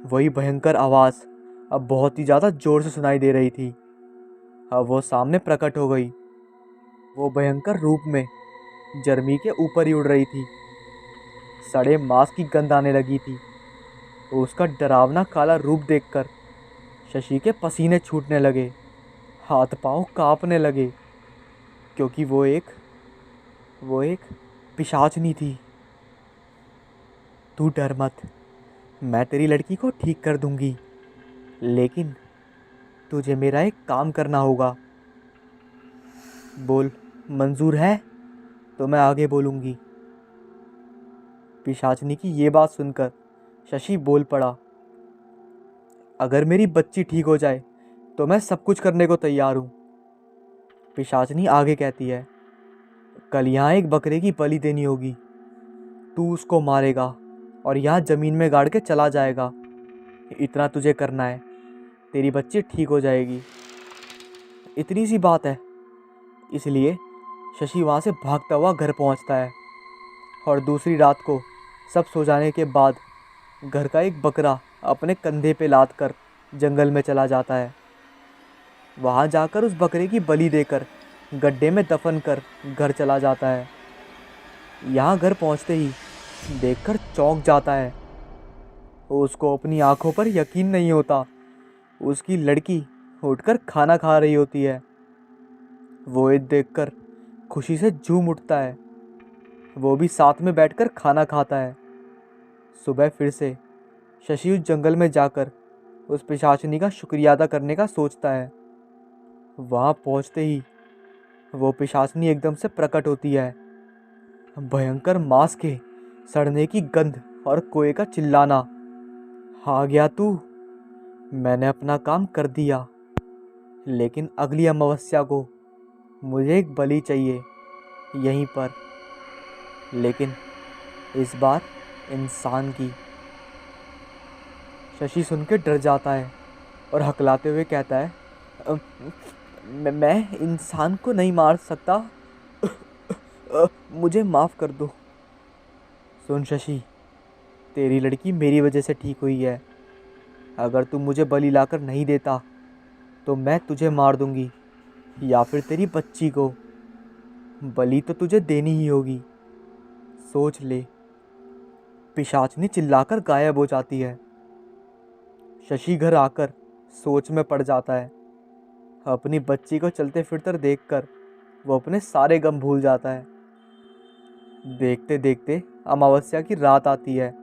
वही भयंकर आवाज़ अब बहुत ही ज़्यादा ज़ोर से सुनाई दे रही थी। अब वो सामने प्रकट हो गई। वो भयंकर रूप में जर्मी के ऊपर ही उड़ रही थी। सड़े मांस की गंध आने लगी थी। उसका डरावना काला रूप देखकर शशि के पसीने छूटने लगे, हाथ पांव कांपने लगे, क्योंकि वो एक पिशाचनी थी। तू डर मत, मैं तेरी लड़की को ठीक कर दूंगी, लेकिन तुझे मेरा एक काम करना होगा। बोल, मंजूर है तो मैं आगे बोलूँगी। पिशाचनी की ये बात सुनकर शशि बोल पड़ा, अगर मेरी बच्ची ठीक हो जाए तो मैं सब कुछ करने को तैयार हूँ। पिशाचनी आगे कहती है, कल यहाँ एक बकरे की बलि देनी होगी। तू उसको मारेगा और यहाँ ज़मीन में गाड़ के चला जाएगा। इतना तुझे करना है, तेरी बच्ची ठीक हो जाएगी। इतनी सी बात है। इसलिए शशि वहाँ से भागता हुआ घर पहुँचता है और दूसरी रात को सब सो जाने के बाद घर का एक बकरा अपने कंधे पे लाद कर जंगल में चला जाता है। वहाँ जाकर उस बकरे की बलि देकर गड्ढे में दफन कर घर चला जाता है। यहाँ घर पहुँचते ही देखकर चौंक जाता है। उसको अपनी आंखों पर यकीन नहीं होता। उसकी लड़की उठकर खाना खा रही होती है। वो ये देखकर खुशी से झूम उठता है। वो भी साथ में बैठकर खाना खाता है। सुबह फिर से शशि उस जंगल में जाकर उस पिशाचिनी का शुक्रिया अदा करने का सोचता है। वहाँ पहुँचते ही वो पिशाचिनी एकदम से प्रकट होती है। भयंकर मांस के सड़ने की गंध और कोए का चिल्लाना, आ गया तू, मैंने अपना काम कर दिया, लेकिन अगली अमावस्या को मुझे एक बलि चाहिए यहीं पर, लेकिन इस बार इंसान की। शशि सुन के डर जाता है और हकलाते हुए कहता है, "अ, मैं इंसान को नहीं मार सकता, मुझे माफ़ कर दो। सुन शशि, तेरी लड़की मेरी वजह से ठीक हुई है। अगर तू मुझे बलि लाकर नहीं देता तो मैं तुझे मार दूंगी या फिर तेरी बच्ची को। बलि तो तुझे देनी ही होगी, सोच ले। पिशाचनी चिल्लाकर गायब हो जाती है। शशि घर आकर सोच में पड़ जाता है। अपनी बच्ची को चलते फिरते देखकर वो अपने सारे गम भूल जाता है। देखते देखते अमावस्या की रात आती है।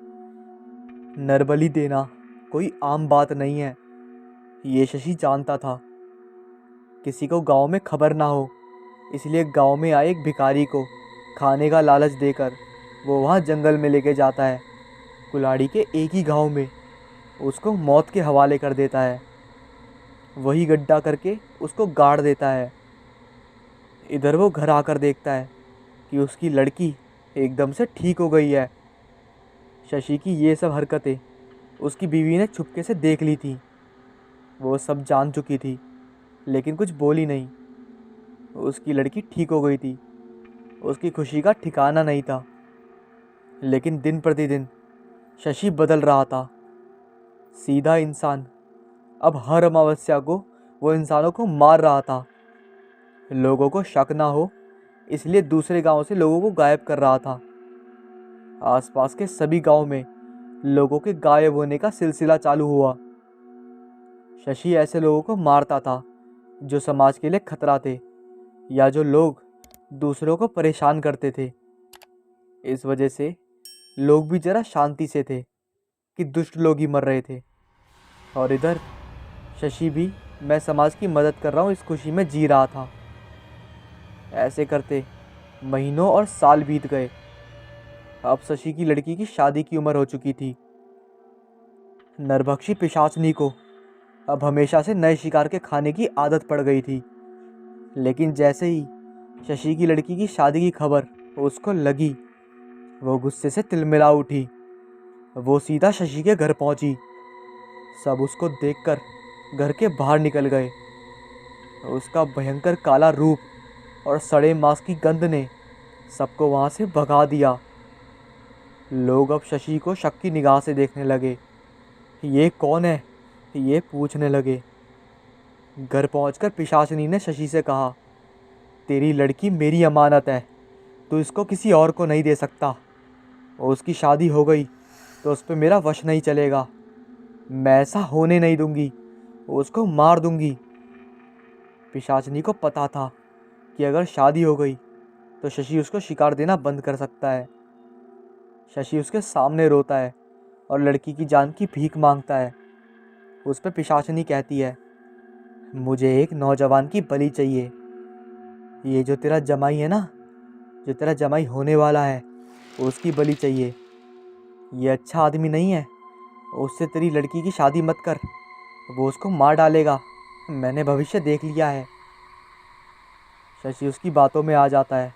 नरबलि देना कोई आम बात नहीं है, ये शशि जानता था। किसी को गांव में खबर ना हो, इसलिए गांव में आए एक भिखारी को खाने का लालच देकर वो वहाँ जंगल में लेके जाता है। कुल्हाड़ी के एक ही घाव में उसको मौत के हवाले कर देता है। वही गड्ढा करके उसको गाड़ देता है। इधर वो घर आकर देखता है कि उसकी लड़की एकदम से ठीक हो गई है। शशि की ये सब हरकतें उसकी बीवी ने चुपके से देख ली थी। वो सब जान चुकी थी, लेकिन कुछ बोली नहीं। उसकी लड़की ठीक हो गई थी। उसकी खुशी का ठिकाना नहीं था। लेकिन दिन प्रतिदिन शशि बदल रहा था। सीधा इंसान अब हर अमावस्या को वो इंसानों को मार रहा था। लोगों को शक ना हो इसलिए दूसरे गांव से लोगों को गायब कर रहा था। आसपास के सभी गांव में लोगों के गायब होने का सिलसिला चालू हुआ। शशि ऐसे लोगों को मारता था जो समाज के लिए खतरा थे या जो लोग दूसरों को परेशान करते थे। इस वजह से लोग भी जरा शांति से थे कि दुष्ट लोग ही मर रहे थे। और इधर शशि भी मैं समाज की मदद कर रहा हूँ इस खुशी में जी रहा था। ऐसे करते महीनों और साल बीत गए। अब शशि की लड़की की शादी की उम्र हो चुकी थी। नरभक्षी पिशाचनी को अब हमेशा से नए शिकार के खाने की आदत पड़ गई थी। लेकिन जैसे ही शशि की लड़की की शादी की खबर उसको लगी, वो गुस्से से तिलमिला उठी। वो सीधा शशि के घर पहुंची। सब उसको देखकर घर के बाहर निकल गए। उसका भयंकर काला रूप और सड़े मांस की गंध ने सबको वहां से भगा दिया। लोग अब शशि को शक की निगाह से देखने लगे। ये कौन है, ये पूछने लगे। घर पहुंचकर पिशाचिनी ने शशि से कहा, तेरी लड़की मेरी अमानत है, तू इसको किसी और को नहीं दे सकता। और उसकी शादी हो गई तो उस पर मेरा वश नहीं चलेगा। मैं ऐसा होने नहीं दूंगी, उसको मार दूंगी। पिशाचिनी को पता था कि अगर शादी हो गई तो शशि उसको शिकार देना बंद कर सकता है। शशि उसके सामने रोता है और लड़की की जान की भीख मांगता है। उस पर पिशाचिनी कहती है, मुझे एक नौजवान की बलि चाहिए। ये जो तेरा जमाई है ना, जो तेरा जमाई होने वाला है, उसकी बलि चाहिए। ये अच्छा आदमी नहीं है। उससे तेरी लड़की की शादी मत कर, वो उसको मार डालेगा। मैंने भविष्य देख लिया है। शशि उसकी बातों में आ जाता है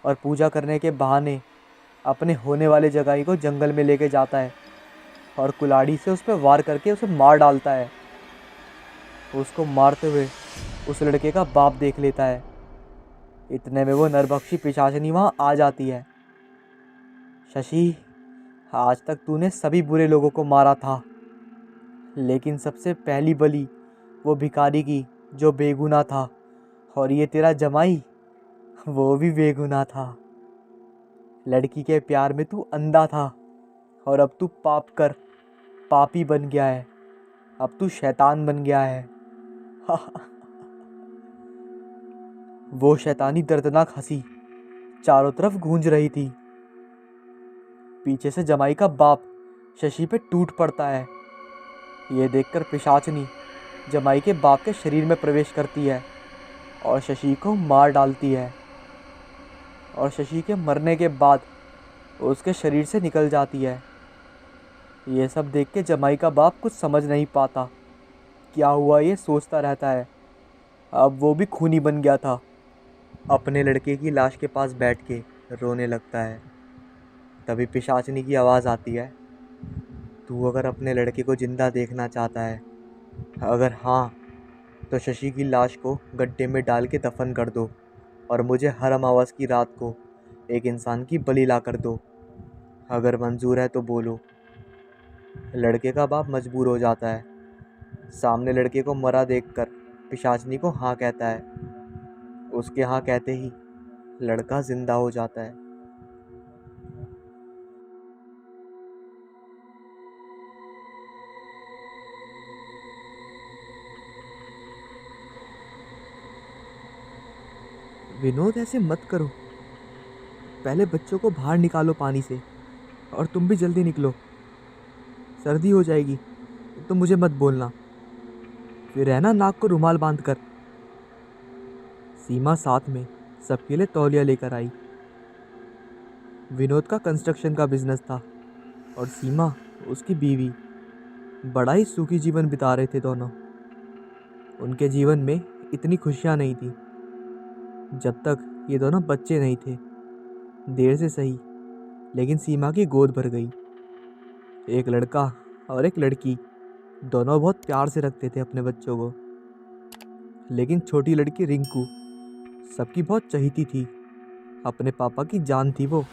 और पूजा करने के बहाने अपने होने वाले जगाई को जंगल में लेके जाता है और कुल्हाड़ी से उस पर वार करके उसे मार डालता है। उसको मारते हुए उस लड़के का बाप देख लेता है। इतने में वो नरभक्षी पिशाचिनी वहाँ आ जाती है। शशि, आज तक तूने सभी बुरे लोगों को मारा था, लेकिन सबसे पहली बलि वो भिखारी की जो बेगुनाह था, और ये तेरा जमाई, वो भी बेगुनाह था। लड़की के प्यार में तू अंधा था और अब तू पाप कर पापी बन गया है। अब तू शैतान बन गया है। वो शैतानी दर्दनाक हंसी चारों तरफ गूंज रही थी। पीछे से जमाई का बाप शशि पे टूट पड़ता है। ये देखकर पिशाचनी जमाई के बाप के शरीर में प्रवेश करती है और शशि को मार डालती है। और शशि के मरने के बाद उसके शरीर से निकल जाती है। ये सब देख के जमाई का बाप कुछ समझ नहीं पाता। क्या हुआ ये सोचता रहता है। अब वो भी खूनी बन गया था। अपने लड़के की लाश के पास बैठ के रोने लगता है। तभी पिशाचनी की आवाज़ आती है, तू अगर अपने लड़के को जिंदा देखना चाहता है, अगर हाँ, तो शशि की लाश को गड्ढे में डाल के दफन कर दो और मुझे हर अमावस की रात को एक इंसान की बलि ला कर दो। अगर मंजूर है तो बोलो। लड़के का बाप मजबूर हो जाता है। सामने लड़के को मरा देखकर पिशाचनी को हाँ कहता है। उसके हाँ कहते ही लड़का जिंदा हो जाता है। विनोद, ऐसे मत करो। पहले बच्चों को बाहर निकालो पानी से, और तुम भी जल्दी निकलो। सर्दी हो जाएगी तो मुझे मत बोलना। फिर रहना नाक को रुमाल बांध कर। सीमा साथ में सबके लिए तौलिया लेकर आई। विनोद का कंस्ट्रक्शन का बिजनेस था और सीमा उसकी बीवी। बड़ा ही सुखी जीवन बिता रहे थे दोनों। उनके जीवन में इतनी खुशियाँ नहीं थी जब तक ये दोनों बच्चे नहीं थे। देर से सही, लेकिन सीमा की गोद भर गई। एक लड़का और एक लड़की, दोनों बहुत प्यार से रखते थे अपने बच्चों को। लेकिन छोटी लड़की रिंकू सबकी बहुत चहीती थी। अपने पापा की जान थी वो,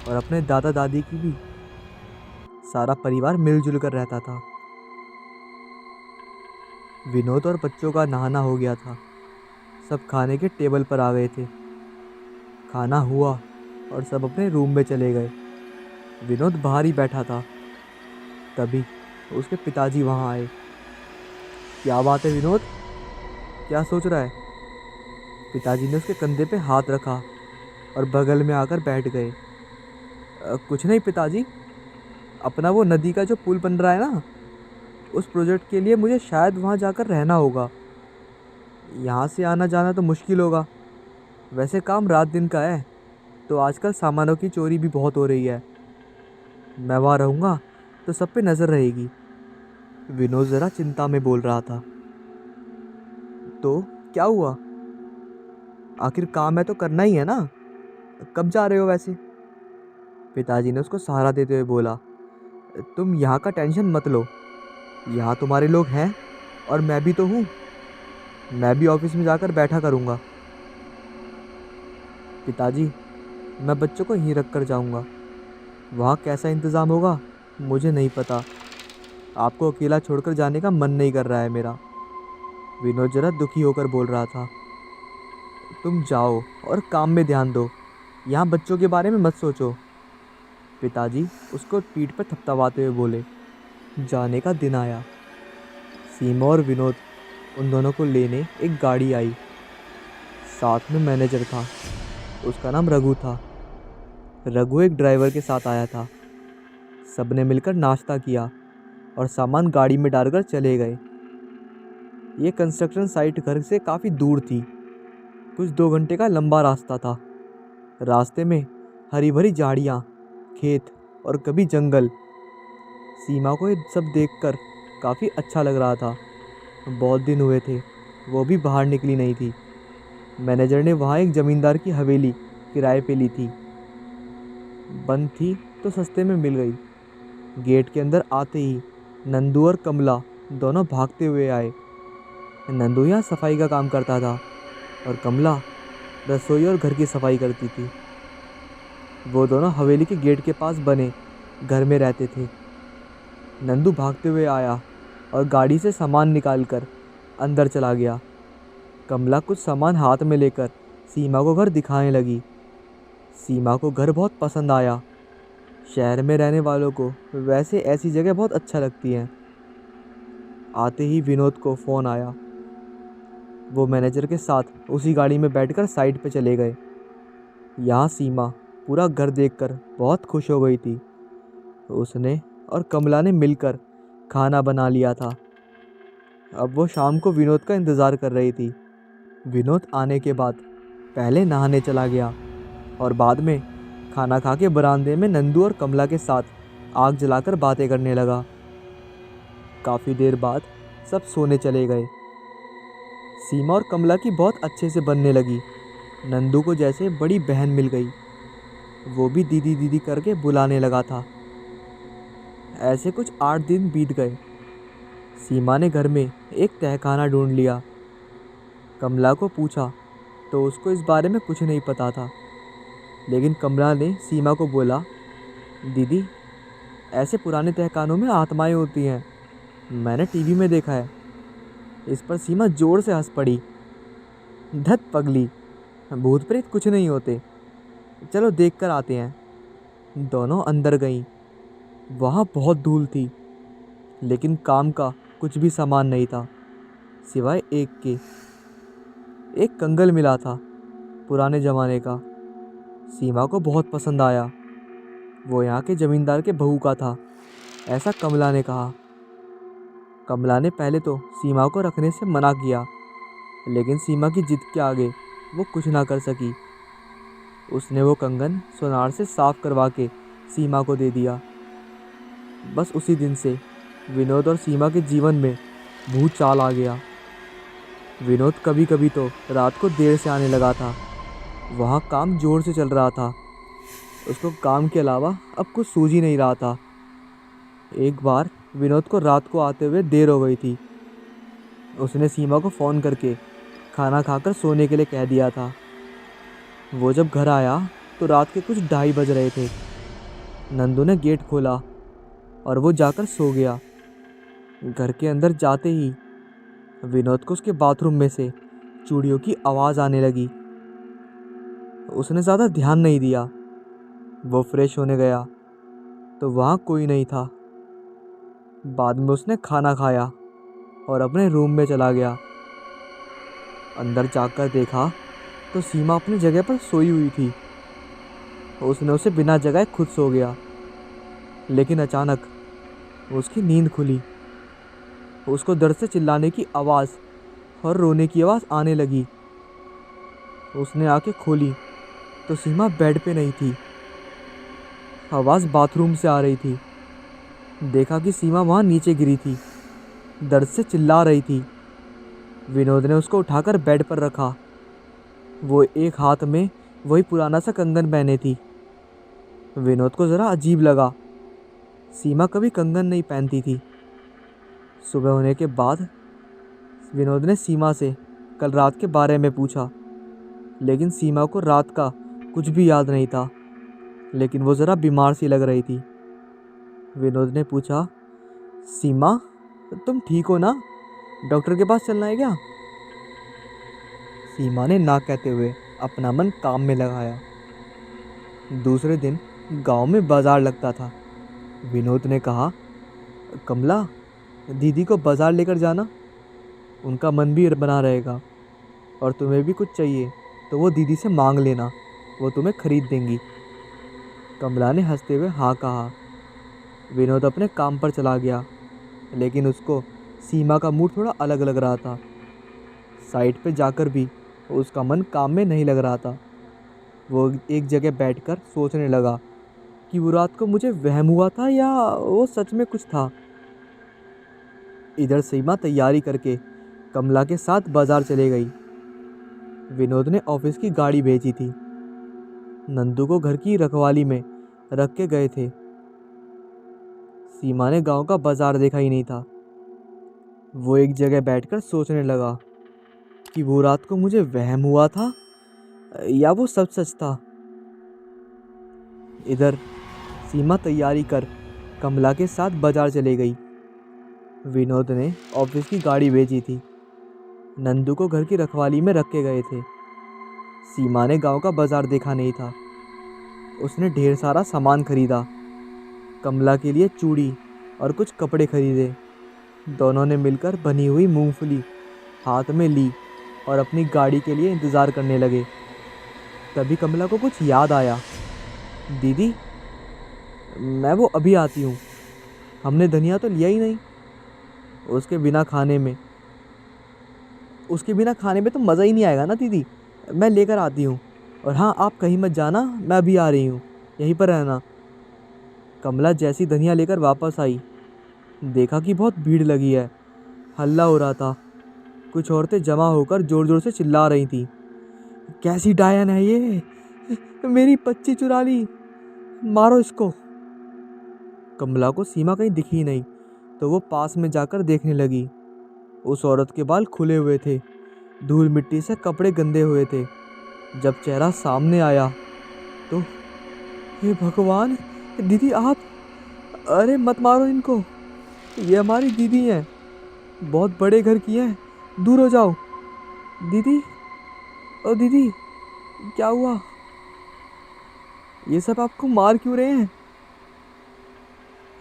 और अपने दादा दादी की भी। सारा परिवार मिलजुल कर रहता था। विनोद और बच्चों का नहाना हो गया था। सब खाने के टेबल पर आ गए थे। खाना हुआ और सब अपने रूम में चले गए। विनोद बाहर ही बैठा था। तभी उसके पिताजी वहाँ आए। क्या बात है विनोद, क्या सोच रहा है? पिताजी ने उसके कंधे पे हाथ रखा और बगल में आकर बैठ गए। कुछ नहीं पिताजी, अपना वो नदी का जो पुल बन रहा है ना, उस प्रोजेक्ट के लिए मुझे शायद वहाँ जाकर रहना होगा। यहाँ से आना जाना तो मुश्किल होगा। वैसे काम रात दिन का है, तो आजकल सामानों की चोरी भी बहुत हो रही है। मैं वहाँ रहूँगा तो सब पे नज़र रहेगी। विनोद ज़रा चिंता में बोल रहा था। तो क्या हुआ? आखिर काम है तो करना ही है ना। कब जा रहे हो वैसे? पिताजी ने उसको सहारा देते हुए बोला, तुम यहाँ का टेंशन मत लो। यहाँ तुम्हारे लोग हैं और मैं भी तो हूँ। मैं भी ऑफिस में जाकर बैठा करूँगा। पिताजी, मैं बच्चों को यहीं रख कर जाऊँगा। वहाँ कैसा इंतज़ाम होगा मुझे नहीं पता। आपको अकेला छोड़कर जाने का मन नहीं कर रहा है मेरा। विनोद जरा दुखी होकर बोल रहा था। तुम जाओ और काम में ध्यान दो, यहाँ बच्चों के बारे में मत सोचो। पिताजी उसको पीठ पर थपथपाते हुए बोले। जाने का दिन आया। सीमा और विनोद, उन दोनों को लेने एक गाड़ी आई। साथ में मैनेजर था, उसका नाम रघु था। रघु एक ड्राइवर के साथ आया था। सबने मिलकर नाश्ता किया और सामान गाड़ी में डालकर चले गए। ये कंस्ट्रक्शन साइट घर से काफ़ी दूर थी। कुछ 2 घंटे का लंबा रास्ता था। रास्ते में हरी भरी झाड़ियाँ, खेत और कभी जंगल। सीमा को ये सब देखकर काफ़ी अच्छा लग रहा था। बहुत दिन हुए थे वो भी बाहर निकली नहीं थी। मैनेजर ने वहाँ एक ज़मींदार की हवेली किराए पे ली थी। बंद थी तो सस्ते में मिल गई। गेट के अंदर आते ही नंदू और कमला दोनों भागते हुए आए। नंदू यहाँ सफाई का काम करता था और कमला रसोई और घर की सफाई करती थी। वो दोनों हवेली के गेट के पास बने घर में रहते थे। नंदू भागते हुए आया और गाड़ी से सामान निकालकर अंदर चला गया। कमला कुछ सामान हाथ में लेकर सीमा को घर दिखाने लगी। सीमा को घर बहुत पसंद आया। शहर में रहने वालों को वैसे ऐसी जगह बहुत अच्छा लगती है। आते ही विनोद को फ़ोन आया। वो मैनेजर के साथ उसी गाड़ी में बैठकर साइड पे चले गए। यहाँ सीमा पूरा घर देखकर बहुत खुश हो गई थी। उसने और कमला ने मिलकर खाना बना लिया था। अब वो शाम को विनोद का इंतज़ार कर रही थी। विनोद आने के बाद पहले नहाने चला गया और बाद में खाना खा के बरामदे में नंदू और कमला के साथ आग जलाकर बातें करने लगा। काफ़ी देर बाद सब सोने चले गए। सीमा और कमला की बहुत अच्छे से बनने लगी। नंदू को जैसे बड़ी बहन मिल गई। वो भी दीदी दीदी करके बुलाने लगा था। ऐसे कुछ 8 दिन बीत गए। सीमा ने घर में एक तहखाना ढूंढ लिया। कमला को पूछा तो उसको इस बारे में कुछ नहीं पता था। लेकिन कमला ने सीमा को बोला, दीदी ऐसे पुराने तहखानों में आत्माएं होती हैं, मैंने टीवी में देखा है। इस पर सीमा जोर से हंस पड़ी। धत पगली, भूत प्रेत कुछ नहीं होते, चलो देख कर आते हैं। दोनों अंदर गईं। वहाँ बहुत धूल थी, लेकिन काम का कुछ भी सामान नहीं था सिवाय एक के। एक कंगल मिला था पुराने ज़माने का। सीमा को बहुत पसंद आया। वो यहाँ के ज़मींदार के बहू का था, ऐसा कमला ने कहा। कमला ने पहले तो सीमा को रखने से मना किया, लेकिन सीमा की जिद के आगे वो कुछ ना कर सकी। उसने वो कंगन सोनार से साफ करवा के सीमा को दे दिया। बस उसी दिन से विनोद और सीमा के जीवन में भूत चाल आ गया। विनोद कभी कभी तो रात को देर से आने लगा था। वहाँ काम जोर से चल रहा था। उसको काम के अलावा अब कुछ सूझ ही नहीं रहा था। एक बार विनोद को रात को आते हुए देर हो गई थी। उसने सीमा को फ़ोन करके खाना खाकर सोने के लिए कह दिया था। वो जब घर आया तो रात के कुछ 2:30 बज रहे थे। नंदू ने गेट खोला और वो जाकर सो गया। घर के अंदर जाते ही विनोद को उसके बाथरूम में से चूड़ियों की आवाज़ आने लगी। उसने ज़्यादा ध्यान नहीं दिया। वो फ्रेश होने गया तो वहाँ कोई नहीं था। बाद में उसने खाना खाया और अपने रूम में चला गया। अंदर जाकर देखा तो सीमा अपनी जगह पर सोई हुई थी। उसने उसे बिना जगाए खुद सो गया। लेकिन अचानक उसकी नींद खुली। उसको दर्द से चिल्लाने की आवाज़ और रोने की आवाज़ आने लगी। उसने आंखें खोली तो सीमा बेड पे नहीं थी। आवाज़ बाथरूम से आ रही थी। देखा कि सीमा वहाँ नीचे गिरी थी, दर्द से चिल्ला रही थी। विनोद ने उसको उठाकर बेड पर रखा। वो एक हाथ में वही पुराना सा कंगन पहने थी। विनोद को ज़रा अजीब लगा। सीमा कभी कंगन नहीं पहनती थी। सुबह होने के बाद विनोद ने सीमा से कल रात के बारे में पूछा, लेकिन सीमा को रात का कुछ भी याद नहीं था। लेकिन वो ज़रा बीमार सी लग रही थी। विनोद ने पूछा, सीमा तुम ठीक हो ना? डॉक्टर के पास चलना है क्या? सीमा ने ना कहते हुए अपना मन काम में लगाया। दूसरे दिन गांव में बाज़ार लगता था। विनोद ने कहा, कमला दीदी को बाज़ार लेकर जाना, उनका मन भी बना रहेगा। और तुम्हें भी कुछ चाहिए तो वो दीदी से मांग लेना, वो तुम्हें खरीद देंगी। कमला ने हंसते हुए हाँ कहा। विनोद अपने काम पर चला गया, लेकिन उसको सीमा का मूड थोड़ा अलग लग रहा था। साइट पे जाकर भी उसका मन काम में नहीं लग रहा था। वो एक जगह बैठकर सोचने लगा कि वो रात को मुझे वहम हुआ था या वो सच में कुछ था। इधर सीमा तैयारी करके कमला के साथ बाजार चले गई। विनोद ने ऑफिस की गाड़ी भेजी थी। नंदू को घर की रखवाली में रख के गए थे। सीमा ने गांव का बाजार देखा ही नहीं था। वो एक जगह बैठकर सोचने लगा कि वो रात को मुझे वहम हुआ था या वो सच सच था। इधर सीमा तैयारी कर कमला के साथ बाजार चले गई। विनोद ने ऑफिस की गाड़ी भेजी थी। नंदू को घर की रखवाली में रख के गए थे। सीमा ने गांव का बाजार देखा नहीं था। उसने ढेर सारा सामान खरीदा। कमला के लिए चूड़ी और कुछ कपड़े खरीदे। दोनों ने मिलकर बनी हुई मूंगफली हाथ में ली और अपनी गाड़ी के लिए इंतज़ार करने लगे। तभी कमला को कुछ याद आया। दीदी, मैं वो अभी आती हूँ। हमने धनिया तो लिया ही नहीं। उसके बिना खाने में तो मज़ा ही नहीं आएगा ना दीदी। मैं लेकर आती हूँ। और हाँ, आप कहीं मत जाना, मैं अभी आ रही हूँ, यहीं पर रहना। कमला जैसी धनिया लेकर वापस आई, देखा कि बहुत भीड़ लगी है। हल्ला हो रहा था। कुछ औरतें जमा होकर ज़ोर ज़ोर से चिल्ला रही थी, कैसी डायन है ये, मेरी बच्ची चुरा ली, मारो इसको। कमला को सीमा कहीं दिखी नहीं तो वो पास में जाकर देखने लगी। उस औरत के बाल खुले हुए थे, धूल मिट्टी से कपड़े गंदे हुए थे। जब चेहरा सामने आया तो, हे भगवान, दीदी आप, अरे मत मारो इनको, ये हमारी दीदी हैं, बहुत बड़े घर की हैं, दूर हो जाओ। दीदी, ओ दीदी, क्या हुआ? ये सब आपको मार क्यों रहे हैं?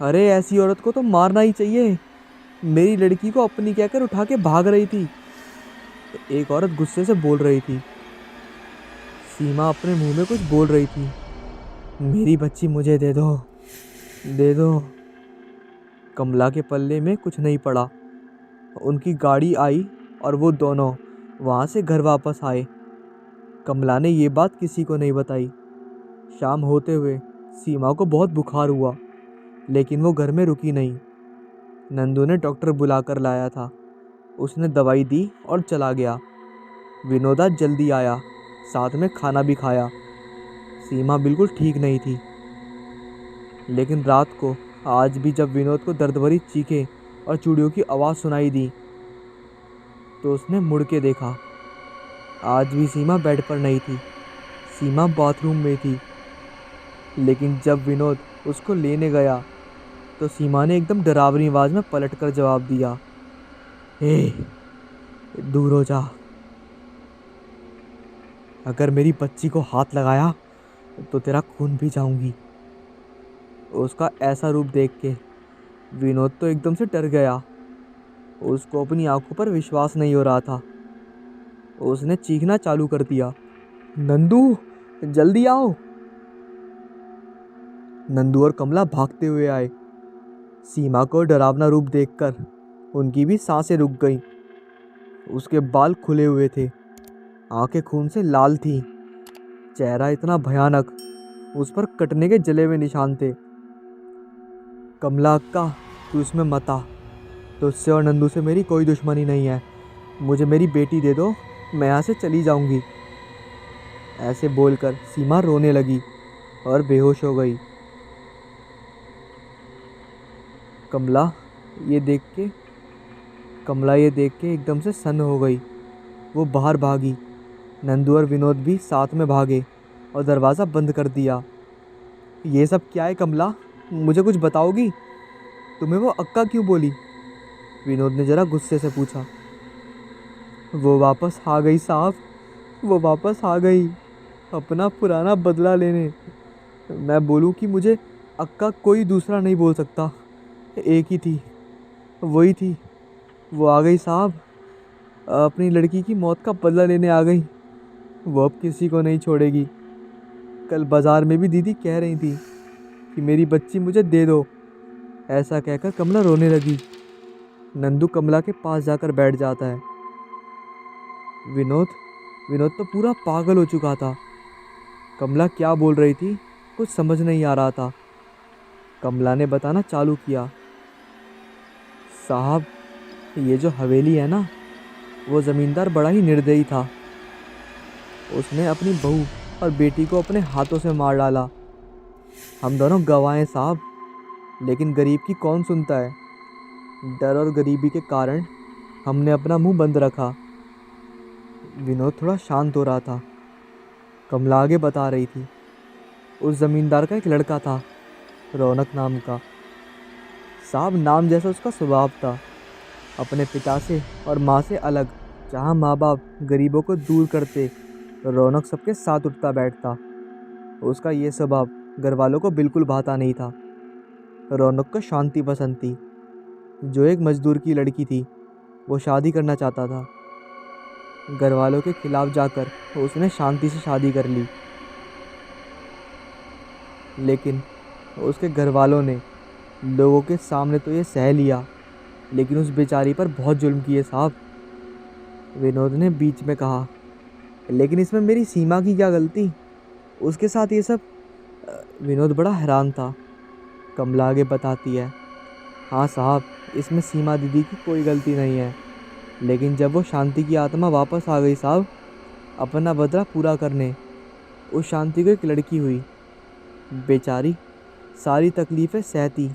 अरे ऐसी औरत को तो मारना ही चाहिए, मेरी लड़की को अपनी कहकर उठा के भाग रही थी। एक औरत गुस्से से बोल रही थी। सीमा अपने मुंह में कुछ बोल रही थी। मेरी बच्ची मुझे दे दो, दे दो। कमला के पल्ले में कुछ नहीं पड़ा। उनकी गाड़ी आई और वो दोनों वहाँ से घर वापस आए। कमला ने ये बात किसी को नहीं बताई। शाम होते हुए सीमा को बहुत बुखार हुआ, लेकिन वो घर में रुकी नहीं। नंदू ने डॉक्टर बुलाकर लाया था। उसने दवाई दी और चला गया। विनोदा जल्दी आया, साथ में खाना भी खाया। सीमा बिल्कुल ठीक नहीं थी। लेकिन रात को आज भी जब विनोद को दर्द भरी चीखें और चूड़ियों की आवाज़ सुनाई दी तो उसने मुड़ के देखा। आज भी सीमा बेड पर नहीं थी, सीमा बाथरूम में थी। लेकिन जब विनोद उसको लेने गया तो सीमा ने एकदम डरावनी आवाज़ में पलटकर जवाब दिया, हे, दूर हो जा। अगर मेरी बच्ची को हाथ लगाया तो तेरा खून भी जाऊंगी। उसका ऐसा रूप देख के विनोद तो एकदम से डर गया। उसको अपनी आंखों पर विश्वास नहीं हो रहा था। उसने चीखना चालू कर दिया, नंदू, जल्दी आओ। नंदू और कमला भागते हुए आए। सीमा को डरावना रूप देखकर उनकी भी सांसें रुक गईं। उसके बाल खुले हुए थे, आंखें खून से लाल थीं, चेहरा इतना भयानक, उस पर कटने के जले हुए निशान थे। कमला अक्का, तू इसमें मत आ। तुझसे और नंदू से मेरी कोई दुश्मनी नहीं है। मुझे मेरी बेटी दे दो, मैं यहाँ से चली जाऊंगी। ऐसे बोलकर सीमा रोने लगी और बेहोश हो गई। कमला ये देख के एकदम से सन्न हो गई। वो बाहर भागी। नंदू और विनोद भी साथ में भागे और दरवाज़ा बंद कर दिया। ये सब क्या है कमला, मुझे कुछ बताओगी? तुम्हें वो अक्का क्यों बोली? विनोद ने ज़रा गुस्से से पूछा। वो वापस आ गई साहब, वो वापस आ गई अपना पुराना बदला लेने। मैं बोलूं कि मुझे अक्का कोई दूसरा नहीं बोल सकता, एक ही थी, वही थी। वो आ गई साहब, अपनी लड़की की मौत का बदला लेने आ गई। वो अब किसी को नहीं छोड़ेगी। कल बाज़ार में भी दीदी कह रही थी कि मेरी बच्ची मुझे दे दो। ऐसा कहकर कमला रोने लगी। नंदू कमला के पास जाकर बैठ जाता है। विनोद, विनोद तो पूरा पागल हो चुका था। कमला क्या बोल रही थी कुछ समझ नहीं आ रहा था। कमला ने बताना चालू किया, साहब ये जो हवेली है ना, वो ज़मींदार बड़ा ही निर्दयी था। उसने अपनी बहू और बेटी को अपने हाथों से मार डाला। हम दोनों गवाह हैं साहब, लेकिन गरीब की कौन सुनता है। डर और गरीबी के कारण हमने अपना मुंह बंद रखा। विनोद थोड़ा शांत हो रहा था। कमला आगे बता रही थी, उस ज़मींदार का एक लड़का था, रौनक नाम का। साहब नाम जैसा उसका स्वभाव था, अपने पिता से और माँ से अलग। जहाँ माँ बाप गरीबों को दूर करते, रौनक सबके साथ उठता बैठता। उसका ये स्वभाव घर वालों को बिल्कुल भाता नहीं था। रौनक को शांति पसंद थी। जो एक मजदूर की लड़की थी, वो शादी करना चाहता था। घर वालों के खिलाफ जाकर उसने शांति से शादी कर ली, लेकिन उसके घर वालों ने लोगों के सामने तो ये सह लिया, लेकिन उस बेचारी पर बहुत जुल्म किए साहब। विनोद ने बीच में कहा, लेकिन इसमें मेरी सीमा की क्या गलती, उसके साथ ये सब। विनोद बड़ा हैरान था। कमला आगे बताती है, हाँ साहब, इसमें सीमा दीदी की कोई गलती नहीं है, लेकिन जब वो शांति की आत्मा वापस आ गई साहब, अपना बदला पूरा करने, उस शांति को एक लड़की हुई। बेचारी सारी तकलीफ़ें सहती,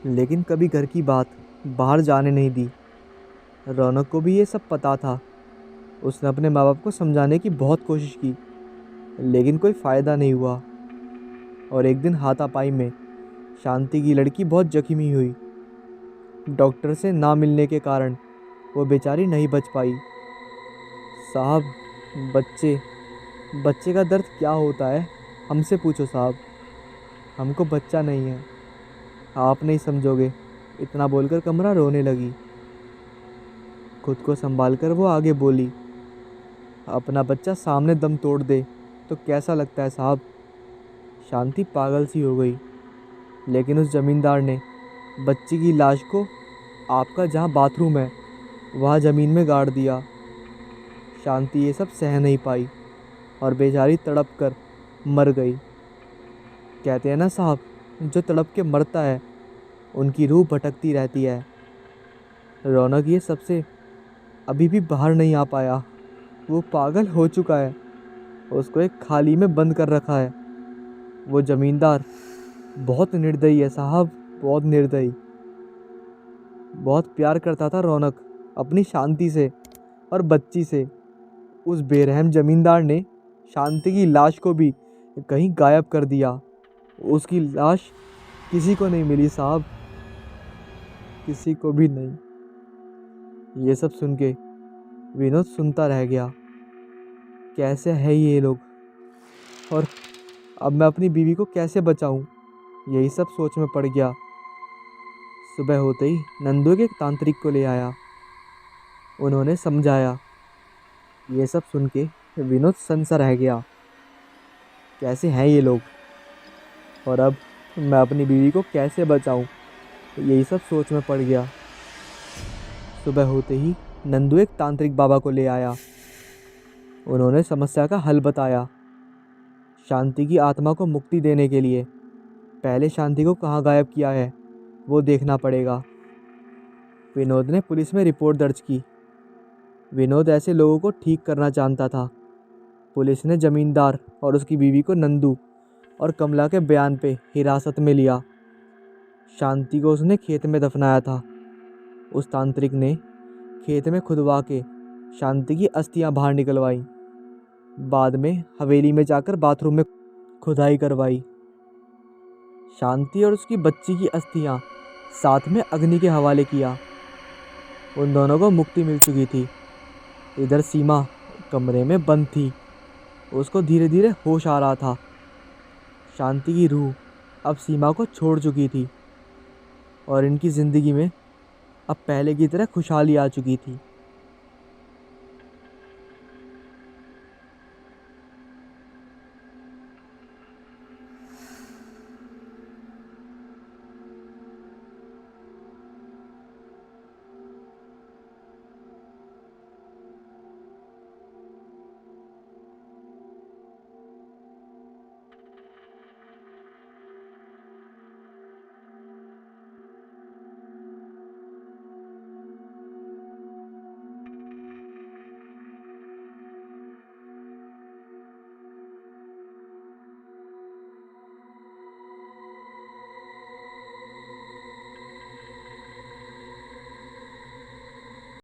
लेकिन कभी घर की बात बाहर जाने नहीं दी। रौनक को भी ये सब पता था। उसने अपने माँ बाप को समझाने की बहुत कोशिश की, लेकिन कोई फ़ायदा नहीं हुआ। और एक दिन हाथापाई में शांति की लड़की बहुत जख्मी हुई। डॉक्टर से ना मिलने के कारण वो बेचारी नहीं बच पाई। साहब, बच्चे बच्चे का दर्द क्या होता है, हमसे पूछो साहब। हमको बच्चा नहीं है, आप नहीं समझोगे। इतना बोलकर कमरा रोने लगी। खुद को संभाल कर वो आगे बोली, अपना बच्चा सामने दम तोड़ दे तो कैसा लगता है साहब। शांति पागल सी हो गई, लेकिन उस ज़मींदार ने बच्ची की लाश को आपका जहाँ बाथरूम है वहाँ ज़मीन में गाड़ दिया। शांति ये सब सह नहीं पाई और बेचारी तड़प कर मर गई। कहते हैं ना साहब, जो तड़प के मरता है उनकी रूह भटकती रहती है। रौनक ये सबसे अभी भी बाहर नहीं आ पाया। वो पागल हो चुका है। उसको एक खाली में बंद कर रखा है। वो ज़मींदार बहुत निर्दयी है साहब, बहुत निर्दयी। बहुत प्यार करता था रौनक अपनी शांति से और बच्ची से। उस बेरहम ज़मींदार ने शांति की लाश को भी कहीं गायब कर दिया। उसकी लाश किसी को नहीं मिली साहब, किसी को भी नहीं। ये सब सुन के विनोद सुनता रह गया। कैसे है ये लोग, और अब मैं अपनी बीवी को कैसे बचाऊं, यही सब सोच में पड़ गया। सुबह होते ही नंदू के एक तांत्रिक को ले आया। उन्होंने समझाया। ये सब सुन के विनोद सन्न सा रह गया। कैसे हैं ये लोग, और अब मैं अपनी बीवी को कैसे बचाऊं, यही सब सोच में पड़ गया। सुबह होते ही नंदू एक तांत्रिक बाबा को ले आया। उन्होंने समस्या का हल बताया। शांति की आत्मा को मुक्ति देने के लिए पहले शांति को कहाँ गायब किया है वो देखना पड़ेगा। विनोद ने पुलिस में रिपोर्ट दर्ज की। विनोद ऐसे लोगों को ठीक करना जानता था। पुलिस ने जमींदार और उसकी बीवी को नंदू और कमला के बयान पे हिरासत में लिया। शांति को उसने खेत में दफनाया था। उस तांत्रिक ने खेत में खुदवा के शांति की अस्थियां बाहर निकलवाई। बाद में हवेली में जाकर बाथरूम में खुदाई करवाई। शांति और उसकी बच्ची की अस्थियां साथ में अग्नि के हवाले किया। उन दोनों को मुक्ति मिल चुकी थी। इधर सीमा कमरे में बंद थी। उसको धीरे धीरे होश आ रहा था। शांति की रूह अब सीमा को छोड़ चुकी थी और इनकी ज़िंदगी में अब पहले की तरह खुशहाली आ चुकी थी।